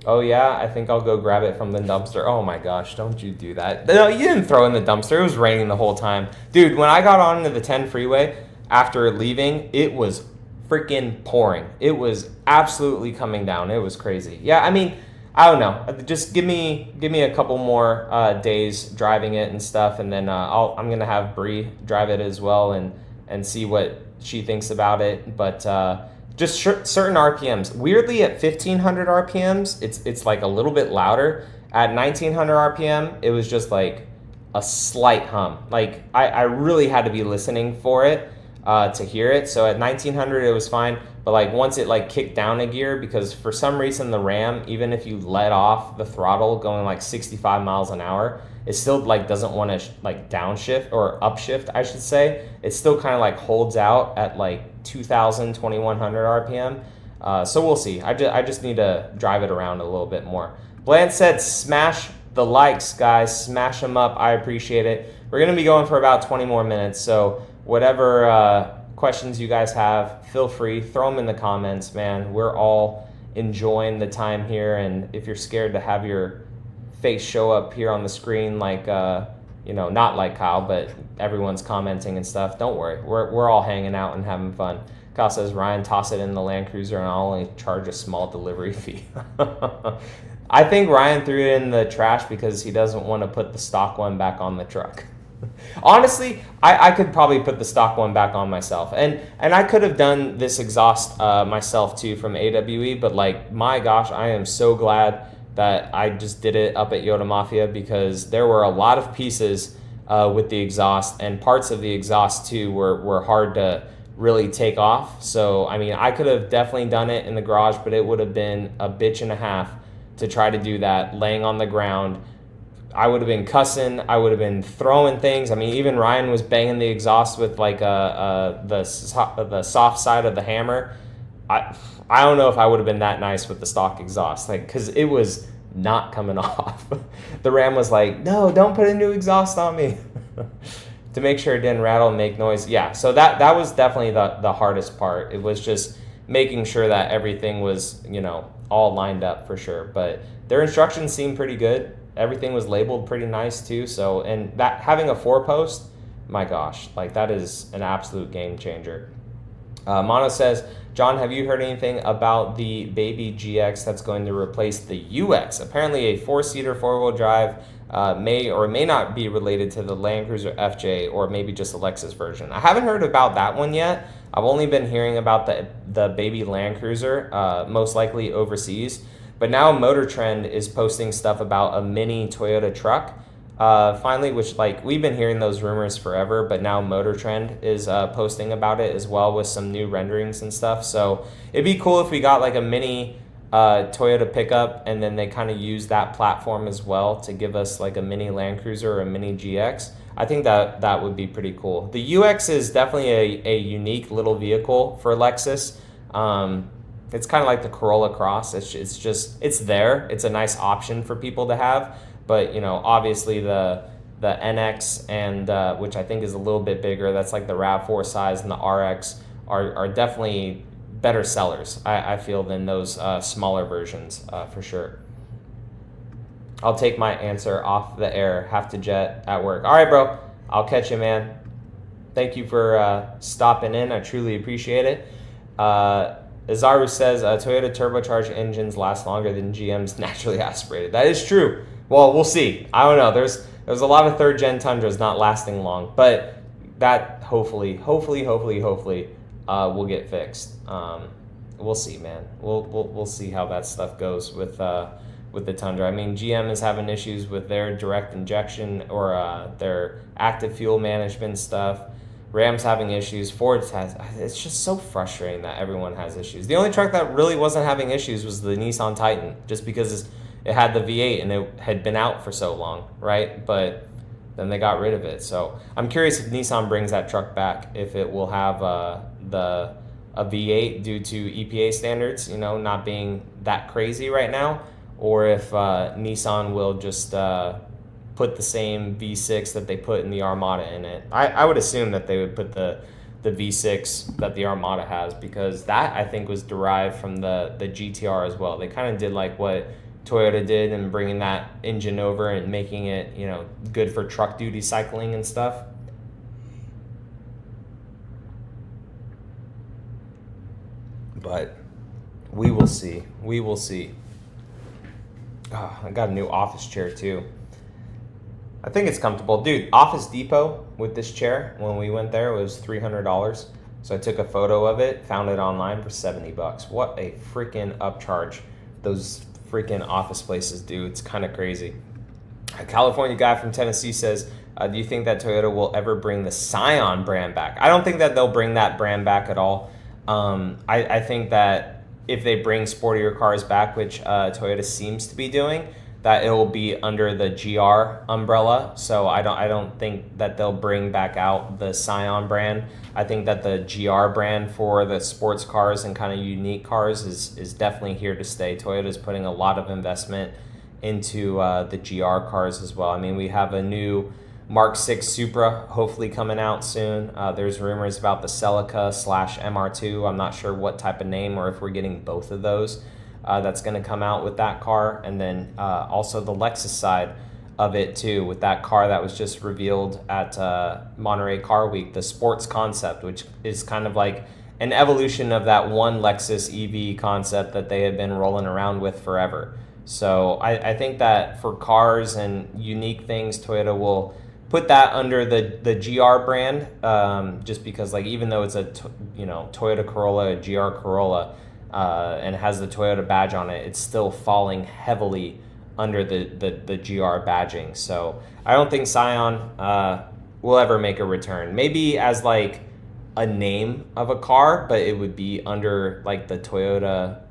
[SPEAKER 1] Oh, yeah? I think I'll go grab it from the dumpster. Oh, my gosh. Don't you do that. No, you didn't throw it in the dumpster. It was raining the whole time. Dude, when I got onto the 10 freeway after leaving, it was freaking pouring. It was absolutely coming down. It was crazy. Yeah, I mean, I don't know. Just give me a couple more days driving it and stuff, and then I'm gonna have Bree drive it as well and see what she thinks about it. But just certain RPMs. Weirdly, at 1500 RPMs, it's like a little bit louder. At 1900 RPM, it was just like a slight hum. Like I really had to be listening for it to hear it. So at 1900, it was fine. But like once it like kicked down a gear, because for some reason the Ram, even if you let off the throttle going like 65 miles an hour, it still like doesn't want to like downshift or upshift, I should say. It still kind of like holds out at like 2,000, 2,100 RPM. So we'll see. I just need to drive it around a little bit more. Bland said, smash the likes, guys. Smash them up. I appreciate it. We're going to be going for about 20 more minutes. So whatever questions you guys have, feel free. Throw them in the comments, man. We're all enjoying the time here. And if you're scared to have your face show up here on the screen like, not like Kyle, but everyone's commenting and stuff, don't worry. We're all hanging out and having fun. Kyle says, Ryan, toss it in the Land Cruiser and I'll only charge a small delivery fee. I think Ryan threw it in the trash because he doesn't want to put the stock one back on the truck. Honestly, I could probably put the stock one back on myself. And I could have done this exhaust myself too from AWE, but like, my gosh, I am so glad that I just did it up at Yoda Mafia, because there were a lot of pieces with the exhaust, and parts of the exhaust too were hard to really take off. So, I mean, I could have definitely done it in the garage, but it would have been a bitch and a half to try to do that laying on the ground. I would have been cussing. I would have been throwing things. I mean, even Ryan was banging the exhaust with like the soft side of the hammer. I don't know if I would have been that nice with the stock exhaust, like, because it was not coming off. The Ram was like, no, don't put a new exhaust on me. To make sure it didn't rattle and make noise. Yeah, so that was definitely the hardest part. It was just making sure that everything was, all lined up for sure. But their instructions seemed pretty good. Everything was labeled pretty nice too. So, and that having a 4-post, my gosh, like that is an absolute game changer. Mono says, John, have you heard anything about the baby GX that's going to replace the UX? Apparently a 4-seater, 4-wheel drive may or may not be related to the Land Cruiser FJ, or maybe just a Lexus version. I haven't heard about that one yet. I've only been hearing about the baby Land Cruiser, most likely overseas. But now Motor Trend is posting stuff about a mini Toyota truck. Finally, which like we've been hearing those rumors forever, but now Motor Trend is posting about it as well with some new renderings and stuff. So it'd be cool if we got like a mini Toyota pickup, and then they kind of use that platform as well to give us like a mini Land Cruiser or a mini GX. I think that would be pretty cool. The UX is definitely a unique little vehicle for Lexus. It's kind of like the Corolla Cross. It's there. It's a nice option for people to have. But, obviously the NX and which I think is a little bit bigger, that's like the RAV4 size, and the RX are definitely better sellers, I feel, than those smaller versions for sure. I'll take my answer off the air. Have to jet at work. All right, bro. I'll catch you, man. Thank you for stopping in. I truly appreciate it. Azaru says Toyota turbocharged engines last longer than GM's naturally aspirated. That is true. Well, we'll see. I don't know. There's a lot of third-gen Tundras not lasting long, but that hopefully will get fixed. We'll see, man. We'll see how that stuff goes with the Tundra. I mean, GM is having issues with their direct injection or their active fuel management stuff. Ram's having issues. Ford's has. It's just so frustrating that everyone has issues. The only truck that really wasn't having issues was the Nissan Titan, just because it had the V8 and it had been out for so long, right? But then they got rid of it. So I'm curious if Nissan brings that truck back, if it will have a V8 due to EPA standards, not being that crazy right now, or if Nissan will just put the same V6 that they put in the Armada in it. I would assume that they would put the V6 that the Armada has, because that, I think, was derived from the GTR as well. They kind of did like what Toyota did and bringing that engine over and making it, good for truck duty cycling and stuff. But we will see. We will see. Oh, I got a new office chair too. I think it's comfortable. Dude, Office Depot with this chair, when we went there, it was $300. So I took a photo of it, found it online for $70. What a freaking upcharge those freaking office places do. It's kind of crazy. A California guy from Tennessee says, do you think that Toyota will ever bring the Scion brand back? I don't think that they'll bring that brand back at all. I think that if they bring sportier cars back, which Toyota seems to be doing, that it will be under the GR umbrella. So I don't think that they'll bring back out the Scion brand. I think that the GR brand for the sports cars and kind of unique cars is definitely here to stay. Toyota's putting a lot of investment into the GR cars as well. I mean, we have a new Mark 6 Supra hopefully coming out soon. There's rumors about the Celica / MR2. I'm not sure what type of name or if we're getting both of those. That's going to come out with that car. And then also the Lexus side of it too, with that car that was just revealed at Monterey Car Week, the Sports Concept, which is kind of like an evolution of that one Lexus EV concept that they had been rolling around with forever. So I think that for cars and unique things, Toyota will put that under the GR brand, just because like even though it's a Toyota Corolla, a GR Corolla, and has the Toyota badge on it, it's still falling heavily under the GR badging. So I don't think Scion will ever make a return. Maybe as like a name of a car, but it would be under like the Toyota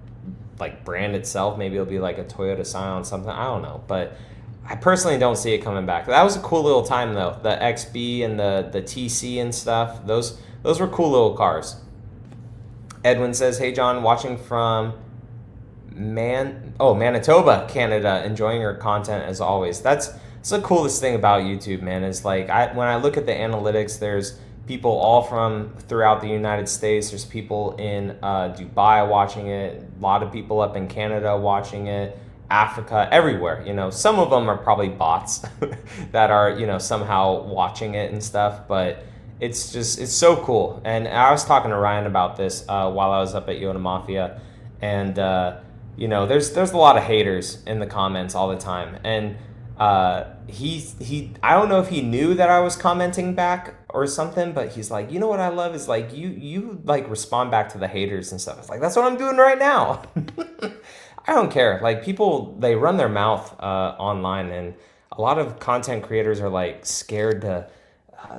[SPEAKER 1] like brand itself. Maybe it'll be like a Toyota Scion something. I don't know, but I personally don't see it coming back. That was a cool little time though. The XB and the TC and stuff. Those were cool little cars. Edwin says, "Hey John, watching from Manitoba, Canada. Enjoying your content as always." That's the coolest thing about YouTube, man. Is like when I look at the analytics, there's people all from throughout the United States. There's people in Dubai watching it. A lot of people up in Canada watching it. Africa, everywhere. Some of them are probably bots that are somehow watching it and stuff, but it's so cool. And I was talking to Ryan about this while I was up at Yoda Mafia, and there's a lot of haters in the comments all the time, and he I don't know if he knew that I was commenting back or something, but he's like, what I love is like you like respond back to the haters and stuff. It's like, that's what I'm doing right now. I don't care. Like people, they run their mouth online, and a lot of content creators are like scared to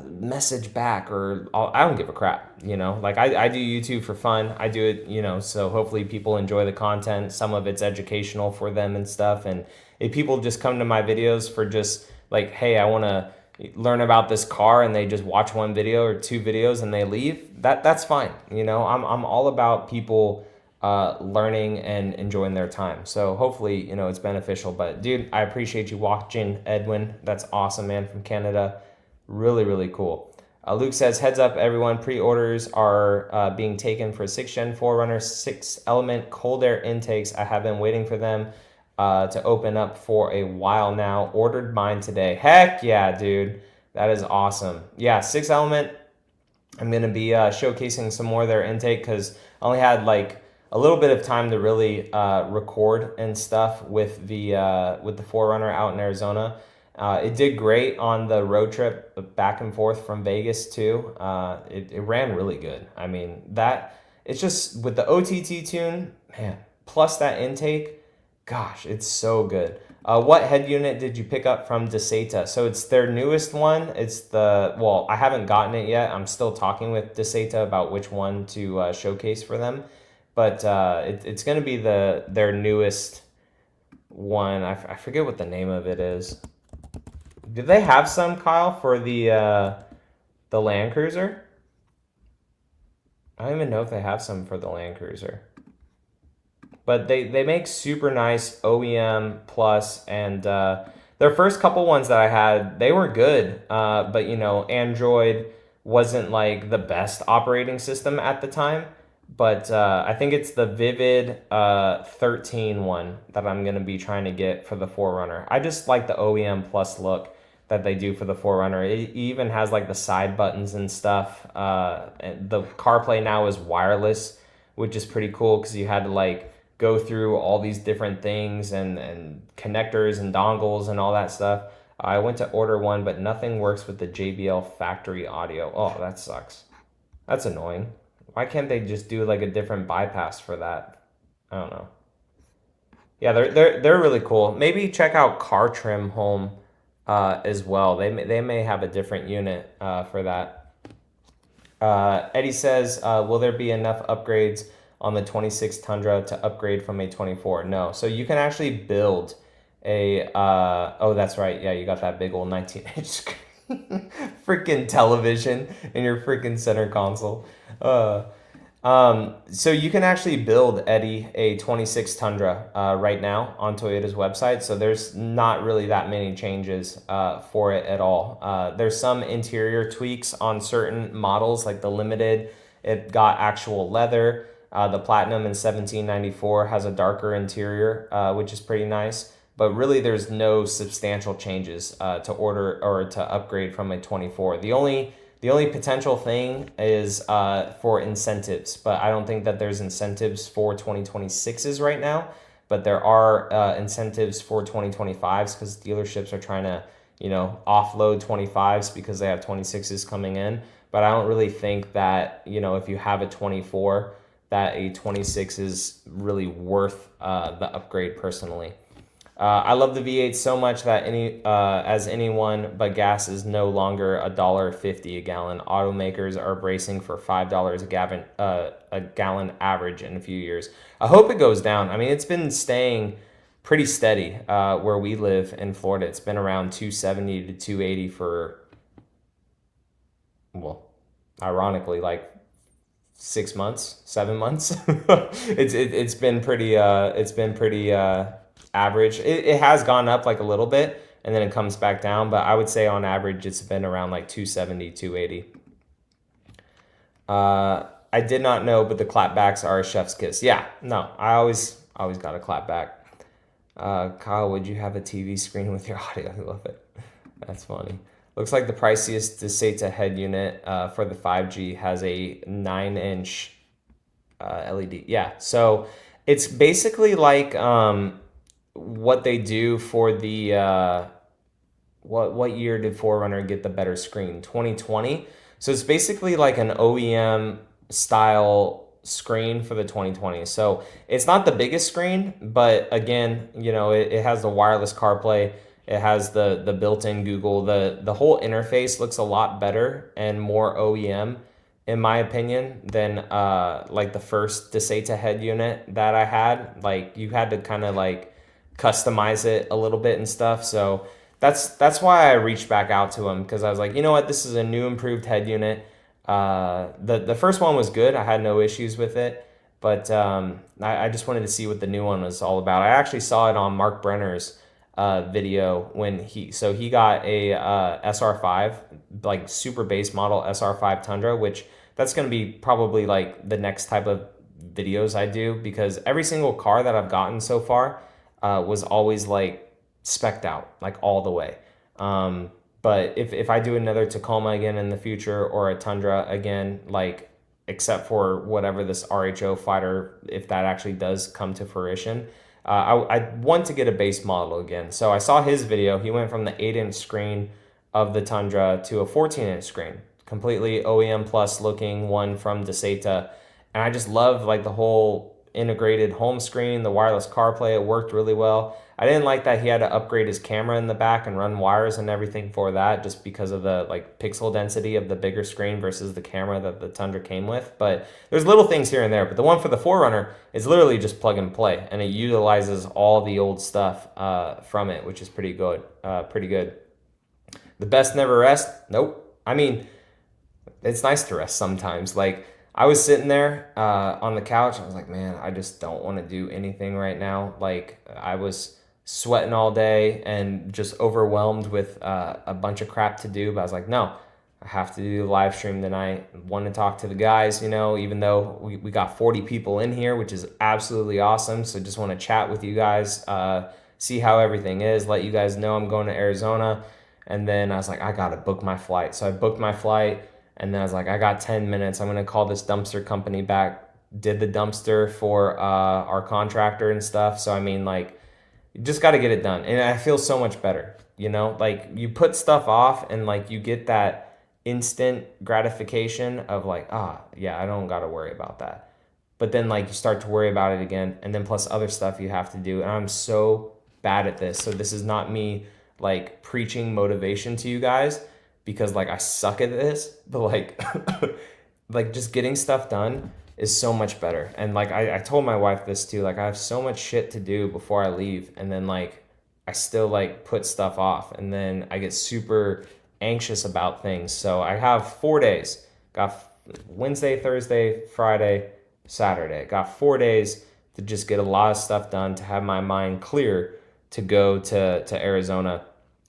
[SPEAKER 1] message back, or I don't give a crap. Like I do YouTube for fun. I do it, so hopefully people enjoy the content. Some of it's educational for them and stuff. And if people just come to my videos for just like, hey, I want to learn about this car, and they just watch one video or two videos and they leave, that's fine. I'm all about people learning and enjoying their time. So hopefully, it's beneficial. But dude, I appreciate you watching, Edwin. That's awesome, man, from Canada. Really, really cool. Luke says, heads up, everyone. Pre-orders are being taken for 6th Gen 4Runner 6-element cold air intakes. I have been waiting for them to open up for a while now. Ordered mine today. Heck yeah, dude. That is awesome. Yeah, 6-element. I'm going to be showcasing some more of their intake because I only had like a little bit of time to really record and stuff with the 4Runner out in Arizona. It did great on the road trip back and forth from Vegas too. It ran really good. I mean, it's just with the OTT tune, man, plus that intake, gosh, it's so good. What head unit did you pick up from Deseta? So it's their newest one. I haven't gotten it yet. I'm still talking with Deseta about which one to showcase for them. But it's going to be their newest one. I forget what the name of it is. Did they have some, Kyle, for the Land Cruiser? I don't even know if they have some for the Land Cruiser. But they make super nice OEM Plus, and their first couple ones that I had, they were good. But Android wasn't like the best operating system at the time. But I think it's the Vivid 13 one that I'm going to be trying to get for the 4Runner. I just like the OEM Plus look that they do for the 4Runner. It even has like the side buttons and stuff. And the CarPlay now is wireless, which is pretty cool because you had to like go through all these different things and connectors and dongles and all that stuff. I went to order one, but nothing works with the JBL factory audio. Oh, that sucks. That's annoying. Why can't they just do like a different bypass for that? I don't know. Yeah, they're really cool. Maybe check out Car Trim Home as well. They may have a different unit for that. Eddie says, will there be enough upgrades on the 26 Tundra to upgrade from a 24? No. So you can actually build a, oh, that's right. Yeah, you got that big old 19-inch screen. Freaking television in your freaking center console. So you can actually build, Eddie, a 26 Tundra right now on Toyota's website. So there's not really that many changes for it at all. There's some interior tweaks on certain models, like the Limited. It got actual leather. The Platinum in 1794 has a darker interior, which is pretty nice. But really, there's no substantial changes to order or to upgrade from a 24. The only potential thing is for incentives, but I don't think that there's incentives for 2026s right now. But there are incentives for 2025s because dealerships are trying to, offload 25s because they have 26s coming in. But I don't really think that, if you have a 24, that a 26 is really worth the upgrade personally. I love the V8 so much that as anyone but gas is no longer $1.50 a gallon. Automakers are bracing for $5 a gallon average in a few years. I hope it goes down. I mean, it's been staying pretty steady where we live in Florida. It's been around 270 to 280 for, well, ironically, like 6 months, 7 months. It's been pretty average. It has gone up like a little bit and then it comes back down, but I would say on average it's been around like 270, 280. I did not know, but the clapbacks are a chef's kiss. Yeah, no, I always got a clapback. Kyle, would you have a TV screen with your audio? I love it. That's funny. Looks like the priciest Deseta head unit for the 5G has a 9-inch LED. Yeah, so it's basically like what they do for the what year did 4Runner get the better screen? 2020. So it's basically like an OEM style screen for the 2020. So it's not the biggest screen, but again, it has the wireless CarPlay. It has the built-in Google. The whole interface looks a lot better and more OEM, in my opinion, than like the first Deseta head unit that I had. Like you had to kind of like customize it a little bit and stuff. So that's why I reached back out to him, because I was like, you know what, this is a new improved head unit. The first one was good. I had no issues with it, but I just wanted to see what the new one was all about. I actually saw it on Mark Brenner's video when he got a SR5, like super base model SR5 Tundra, which that's going to be probably like the next type of videos I do, because every single car that I've gotten so far was always like spec'd out, like all the way. But if I do another Tacoma again in the future, or a Tundra again, like except for whatever this RHO fighter, if that actually does come to fruition, I want to get a base model again. So I saw his video. He went from the 8-inch screen of the Tundra to a 14-inch screen, completely OEM plus looking one from Deseta. And I just love like the whole integrated home screen, the wireless CarPlay. It worked really well. I didn't like that he had to upgrade his camera in the back and run wires and everything for that, just because of the like pixel density of the bigger screen versus the camera that the Tundra came with. But there's little things here and there. But the one for the 4Runner is literally just plug and play, and it utilizes all the old stuff from it, which is pretty good. The best never rest? Nope. I mean, it's nice to rest sometimes. Like, I was sitting there on the couch. I was like, man, I just don't want to do anything right now. Like, I was sweating all day and just overwhelmed with a bunch of crap to do. But I was like, no, I have to do the live stream tonight. I want to talk to the guys, even though we got 40 people in here, which is absolutely awesome. So just want to chat with you guys, see how everything is, let you guys know I'm going to Arizona. And then I was like, I got to book my flight. So I booked my flight. And then I was like, I got 10 minutes. I'm going to call this dumpster company back. Did the dumpster for our contractor and stuff. So, I mean, like, you just got to get it done. And I feel so much better, Like, you put stuff off and, like, you get that instant gratification of, like, yeah, I don't got to worry about that. But then, like, you start to worry about it again. And then plus other stuff you have to do. And I'm so bad at this. So this is not me, like, preaching motivation to you guys, because like I suck at this, but like like just getting stuff done is so much better. And like I told my wife this too, like I have so much shit to do before I leave, and then like I still like put stuff off, and then I get super anxious about things. So I have 4 days. Got Wednesday, Thursday, Friday, Saturday. Got 4 days to just get a lot of stuff done, to have my mind clear to go to Arizona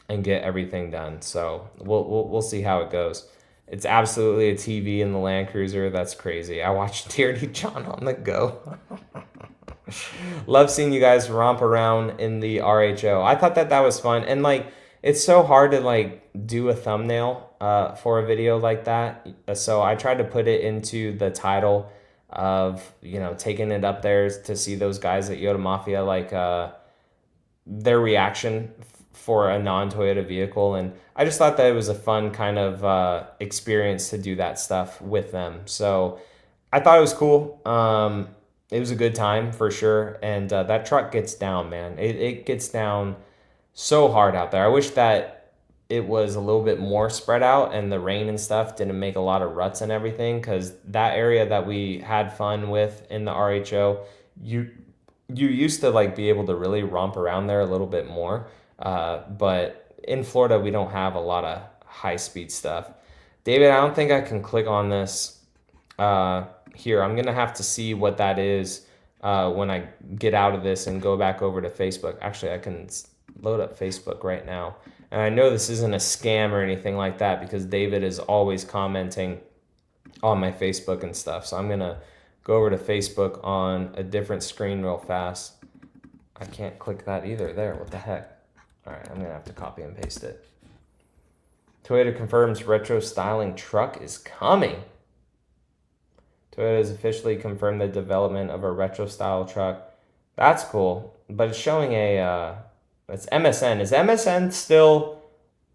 [SPEAKER 1] and get everything done. So we'll see how it goes. It's absolutely a TV in the Land Cruiser. That's crazy. I watched Dirty John on the go. Love seeing you guys romp around in the RHO. I thought that was fun. And like, it's so hard to like do a thumbnail for a video like that. So I tried to put it into the title of, you know, taking it up there to see those guys at Yoda Mafia, like their reaction for a non-Toyota vehicle. And I just thought that it was a fun kind of experience to do that stuff with them. So I thought it was cool. It was a good time for sure. And that truck gets down, man. It gets down so hard out there. I wish that it was a little bit more spread out and the rain and stuff didn't make a lot of ruts and everything, because that area that we had fun with in the RHO, you used to like be able to really romp around there a little bit more. But in Florida, we don't have a lot of high-speed stuff. David, I don't think I can click on this here. I'm going to have to see what that is when I get out of this and go back over to Facebook. Actually, I can load up Facebook right now. And I know this isn't a scam or anything like that, because David is always commenting on my Facebook and stuff. So I'm going to go over to Facebook on a different screen real fast. I can't click that either. There, what the heck? All right, I'm going to have to copy and paste it. Toyota confirms retro styling truck is coming. Toyota has officially confirmed the development of a retro style truck. That's cool, but it's showing it's MSN. Is MSN still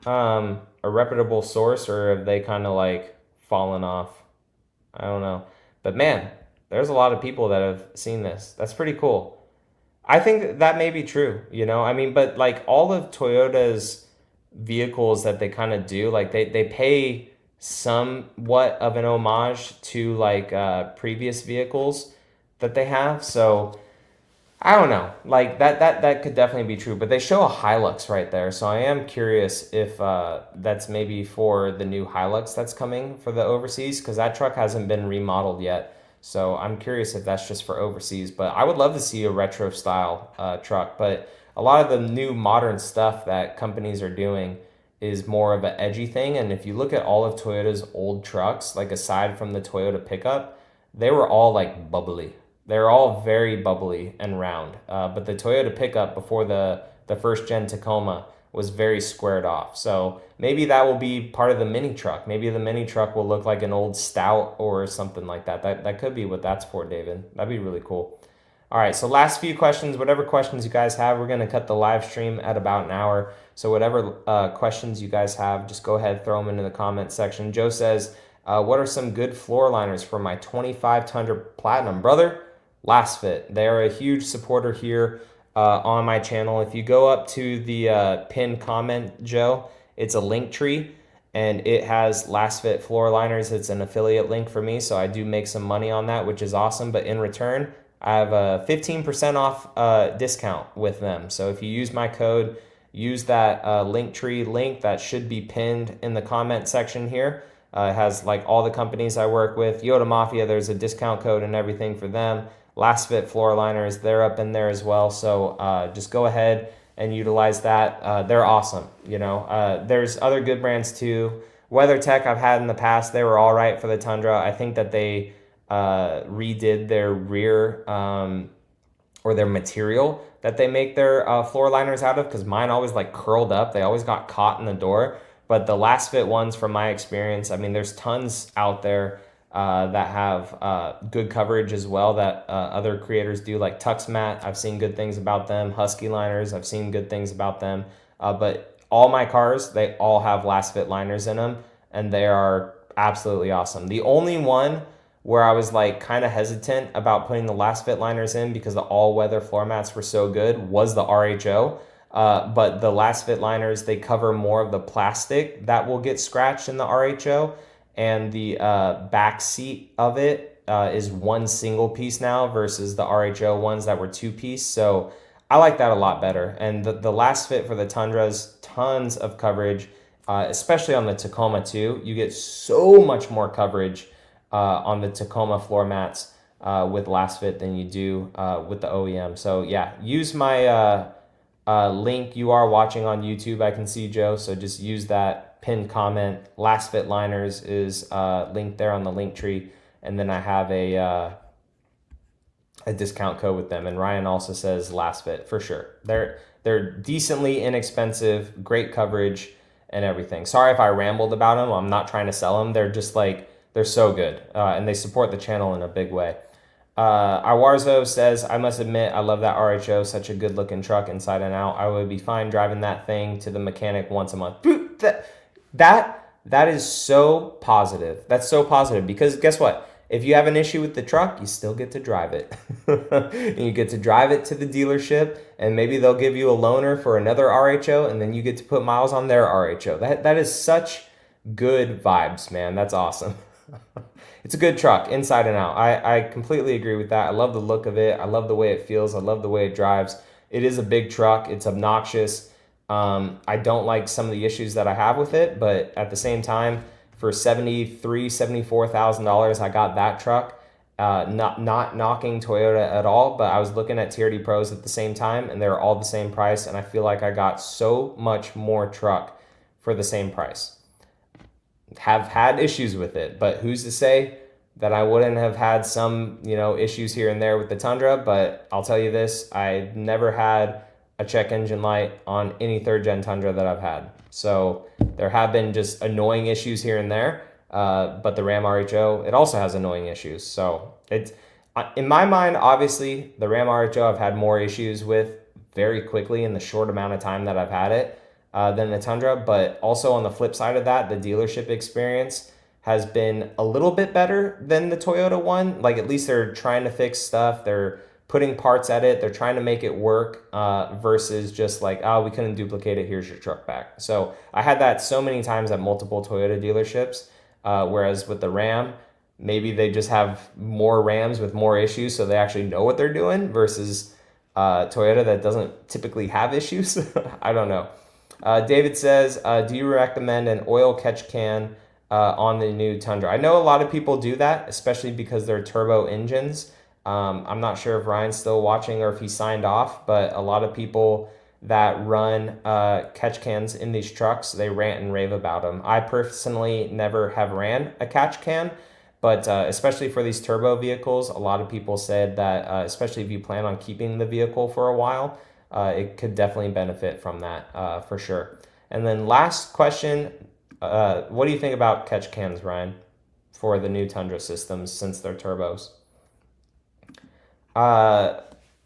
[SPEAKER 1] a reputable source, or have they kind of like fallen off? I don't know. But man, there's a lot of people that have seen this. That's pretty cool. I think that may be true, you know? I mean, but like all of Toyota's vehicles that they kind of do, like they pay somewhat of an homage to like previous vehicles that they have. So I don't know, like that could definitely be true, but they show a Hilux right there. So I am curious if that's maybe for the new Hilux that's coming for the overseas, because that truck hasn't been remodeled yet. So I'm curious if that's just for overseas, but I would love to see a retro style truck. But a lot of the new modern stuff that companies are doing is more of an edgy thing. And if you look at all of Toyota's old trucks, like aside from the Toyota pickup, they were all like bubbly. They're all very bubbly and round. But the Toyota pickup before the first gen Tacoma was very squared off. So maybe that will be part of the mini truck. Maybe the mini truck will look like an old Stout or something like that. That could be what that's for, David. That'd be really cool. All right, so last few questions. Whatever questions you guys have, we're going to cut the live stream at about an hour. So whatever questions you guys have, just go ahead, throw them into the comment section. Joe says, what are some good floor liners for my 25 Tundra Platinum? Brother, Last Fit. They are a huge supporter here on my channel. If you go up to the pinned comment, Joe, it's a link tree, and it has Last Fit floor liners. It's an affiliate link for me, so I do make some money on that, which is awesome. But in return, I have a 15% off discount with them. So if you use my code, use that link tree link that should be pinned in the comment section here. It has like all the companies I work with. Yoda Mafia, there's a discount code and everything for them. Last Fit floor liners, they're up in there as well. So just go ahead and utilize that. They're awesome. You know, there's other good brands too. WeatherTech I've had in the past. They were all right for the Tundra. I think that they redid their rear or their material that they make their floor liners out of, because mine always like curled up. They always got caught in the door. But the Last Fit ones, from my experience, I mean, there's tons out there that have good coverage as well that other creators do, like TuxMat. I've seen good things about them. Husky liners, I've seen good things about them. But all my cars, they all have Last Fit liners in them, and they are absolutely awesome. The only one where I was like kind of hesitant about putting the Last Fit liners in because the all-weather floor mats were so good was the RHO. But the Last Fit liners, they cover more of the plastic that will get scratched in the RHO. and the back seat of it is one single piece now versus the RHO ones that were two piece. So I like that a lot better. And the last fit for the Tundras, tons of coverage, especially on the Tacoma too. You get so much more coverage on the Tacoma floor mats with last fit than you do with the OEM. So yeah, use my link. You are watching on YouTube, I can see, Joe. So just use that pinned comment. Last fit liners is linked there on the link tree. And then I have a discount code with them. And Ryan also says last fit for sure. They're decently inexpensive, great coverage and everything. Sorry if I rambled about them. I'm not trying to sell them. They're just like, they're so good. And they support the channel in a big way. Awarzo says, I must admit, I love that RHO, such a good looking truck inside and out. I would be fine driving that thing to the mechanic once a month. That is so positive. That's so positive because guess what? If you have an issue with the truck, you still get to drive it. And you get to drive it to the dealership and maybe they'll give you a loaner for another RHO and then you get to put miles on their RHO. That is such good vibes, man. That's awesome. It's a good truck inside and out. I completely agree with that. I love the look of it. I love the way it feels. I love the way it drives. It is a big truck. It's obnoxious. I don't like some of the issues that I have with it, but at the same time, for $74,000, I got that truck. Not knocking Toyota at all, but I was looking at TRD Pros at the same time, and they were all the same price, and I feel like I got so much more truck for the same price. Have had issues with it, but who's to say that I wouldn't have had some, issues here and there with the Tundra? But I'll tell you this, I never had a check engine light on any third gen Tundra that I've had. So there have been just annoying issues here and there, but the Ram RHO, it also has annoying issues. So it's, in my mind, obviously the Ram RHO I've had more issues with very quickly in the short amount of time that I've had it than the Tundra. But also on the flip side of that, the dealership experience has been a little bit better than the Toyota one. Like at least they're trying to fix stuff. They're putting parts at it. They're trying to make it work versus just like, oh, we couldn't duplicate it. Here's your truck back. So I had that so many times at multiple Toyota dealerships. Whereas with the Ram, maybe they just have more Rams with more issues. So they actually know what they're doing versus Toyota that doesn't typically have issues. I don't know. David says, do you recommend an oil catch can on the new Tundra? I know a lot of people do that, especially because they're turbo engines. I'm not sure if Ryan's still watching or if he signed off, but a lot of people that run catch cans in these trucks, they rant and rave about them. I personally never have ran a catch can, but especially for these turbo vehicles, a lot of people said that, especially if you plan on keeping the vehicle for a while, it could definitely benefit from that for sure. And then last question, what do you think about catch cans, Ryan, for the new Tundra systems since they're turbos?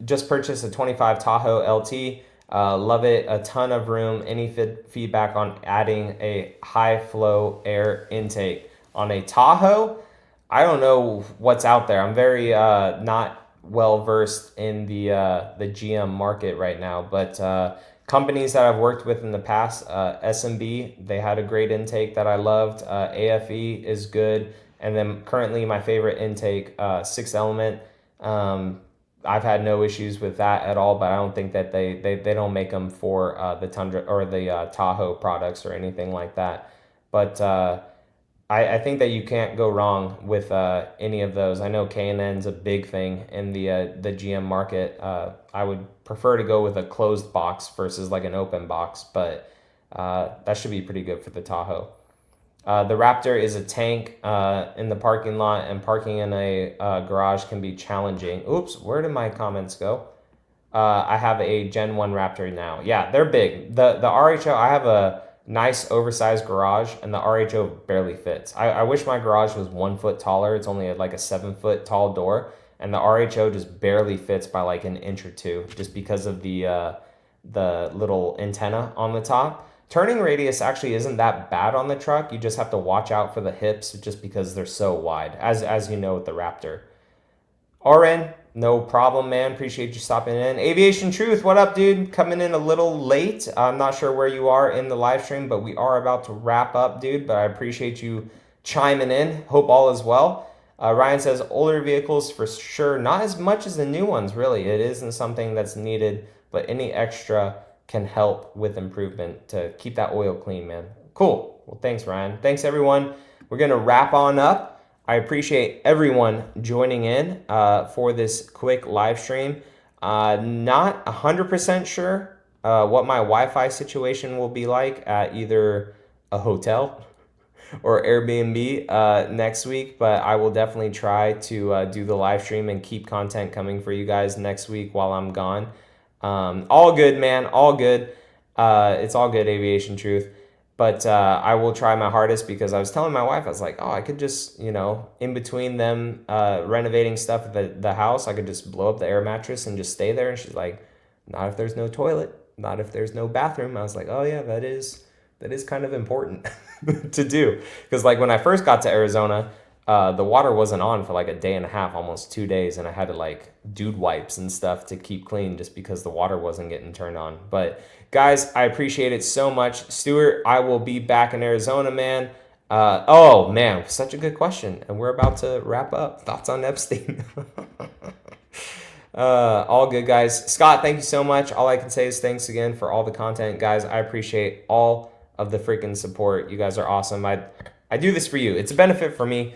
[SPEAKER 1] Just purchased a 25 Tahoe LT. Love it. A ton of room. Any feedback on adding a high flow air intake on a Tahoe? I don't know what's out there. I'm very not well versed in the GM market right now, but companies that I've worked with in the past, SMB, they had a great intake that I loved. AFE is good, and then currently my favorite intake, 6 Element. I've had no issues with that at all, but I don't think that they don't make them for the Tundra or the Tahoe products or anything like that. But I think that you can't go wrong with any of those. I know K&N's a big thing in the GM market. I would prefer to go with a closed box versus like an open box, but that should be pretty good for the Tahoe. The Raptor is a tank in the parking lot, and parking in a garage can be challenging. Oops, where did my comments go? I have a Gen 1 Raptor now. Yeah, they're big. The RHO, I have a nice oversized garage, and the RHO barely fits. I wish my garage was 1 foot taller. It's only like a 7 foot tall door, and the RHO just barely fits by like an inch or two, just because of the little antenna on the top. Turning radius actually isn't that bad on the truck. You just have to watch out for the hips just because they're so wide, as you know with the Raptor. RN, no problem, man. Appreciate you stopping in. Aviation Truth, what up, dude? Coming in a little late. I'm not sure where you are in the live stream, but we are about to wrap up, dude. But I appreciate you chiming in. Hope all is well. Ryan says older vehicles for sure, not as much as the new ones, really. It isn't something that's needed, but any extra can help with improvement to keep that oil clean, man. Cool. Well, thanks, Ryan. Thanks, everyone. We're going to wrap on up. I appreciate everyone joining in for this quick live stream. Not 100% sure what my Wi-Fi situation will be like at either a hotel or Airbnb next week, but I will definitely try to do the live stream and keep content coming for you guys next week while I'm gone. All good, man. All good. It's all good, Aviation Truth. But I will try my hardest because I was telling my wife, I was like, oh, I could just, in between them renovating stuff at the house, I could just blow up the air mattress and just stay there. And she's like, not if there's no toilet, not if there's no bathroom. I was like, oh yeah, that is kind of important to do. Because like when I first got to Arizona, the water wasn't on for like a day and a half, almost 2 days. And I had to like dude wipes and stuff to keep clean just because the water wasn't getting turned on. But guys, I appreciate it so much. Stuart, I will be back in Arizona, man. Oh man, such a good question. And we're about to wrap up. Thoughts on Epstein? All good, guys. Scott, thank you so much. All I can say is thanks again for all the content, guys. I appreciate all of the freaking support. You guys are awesome. I do this for you. It's a benefit for me.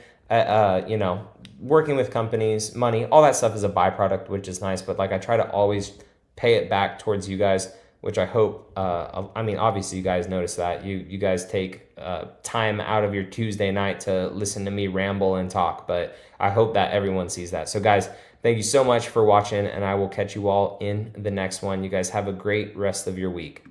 [SPEAKER 1] Working with companies, money, all that stuff is a byproduct, which is nice. But like, I try to always pay it back towards you guys, which I hope. Obviously, you guys notice that you guys take time out of your Tuesday night to listen to me ramble and talk. But I hope that everyone sees that. So, guys, thank you so much for watching, and I will catch you all in the next one. You guys have a great rest of your week.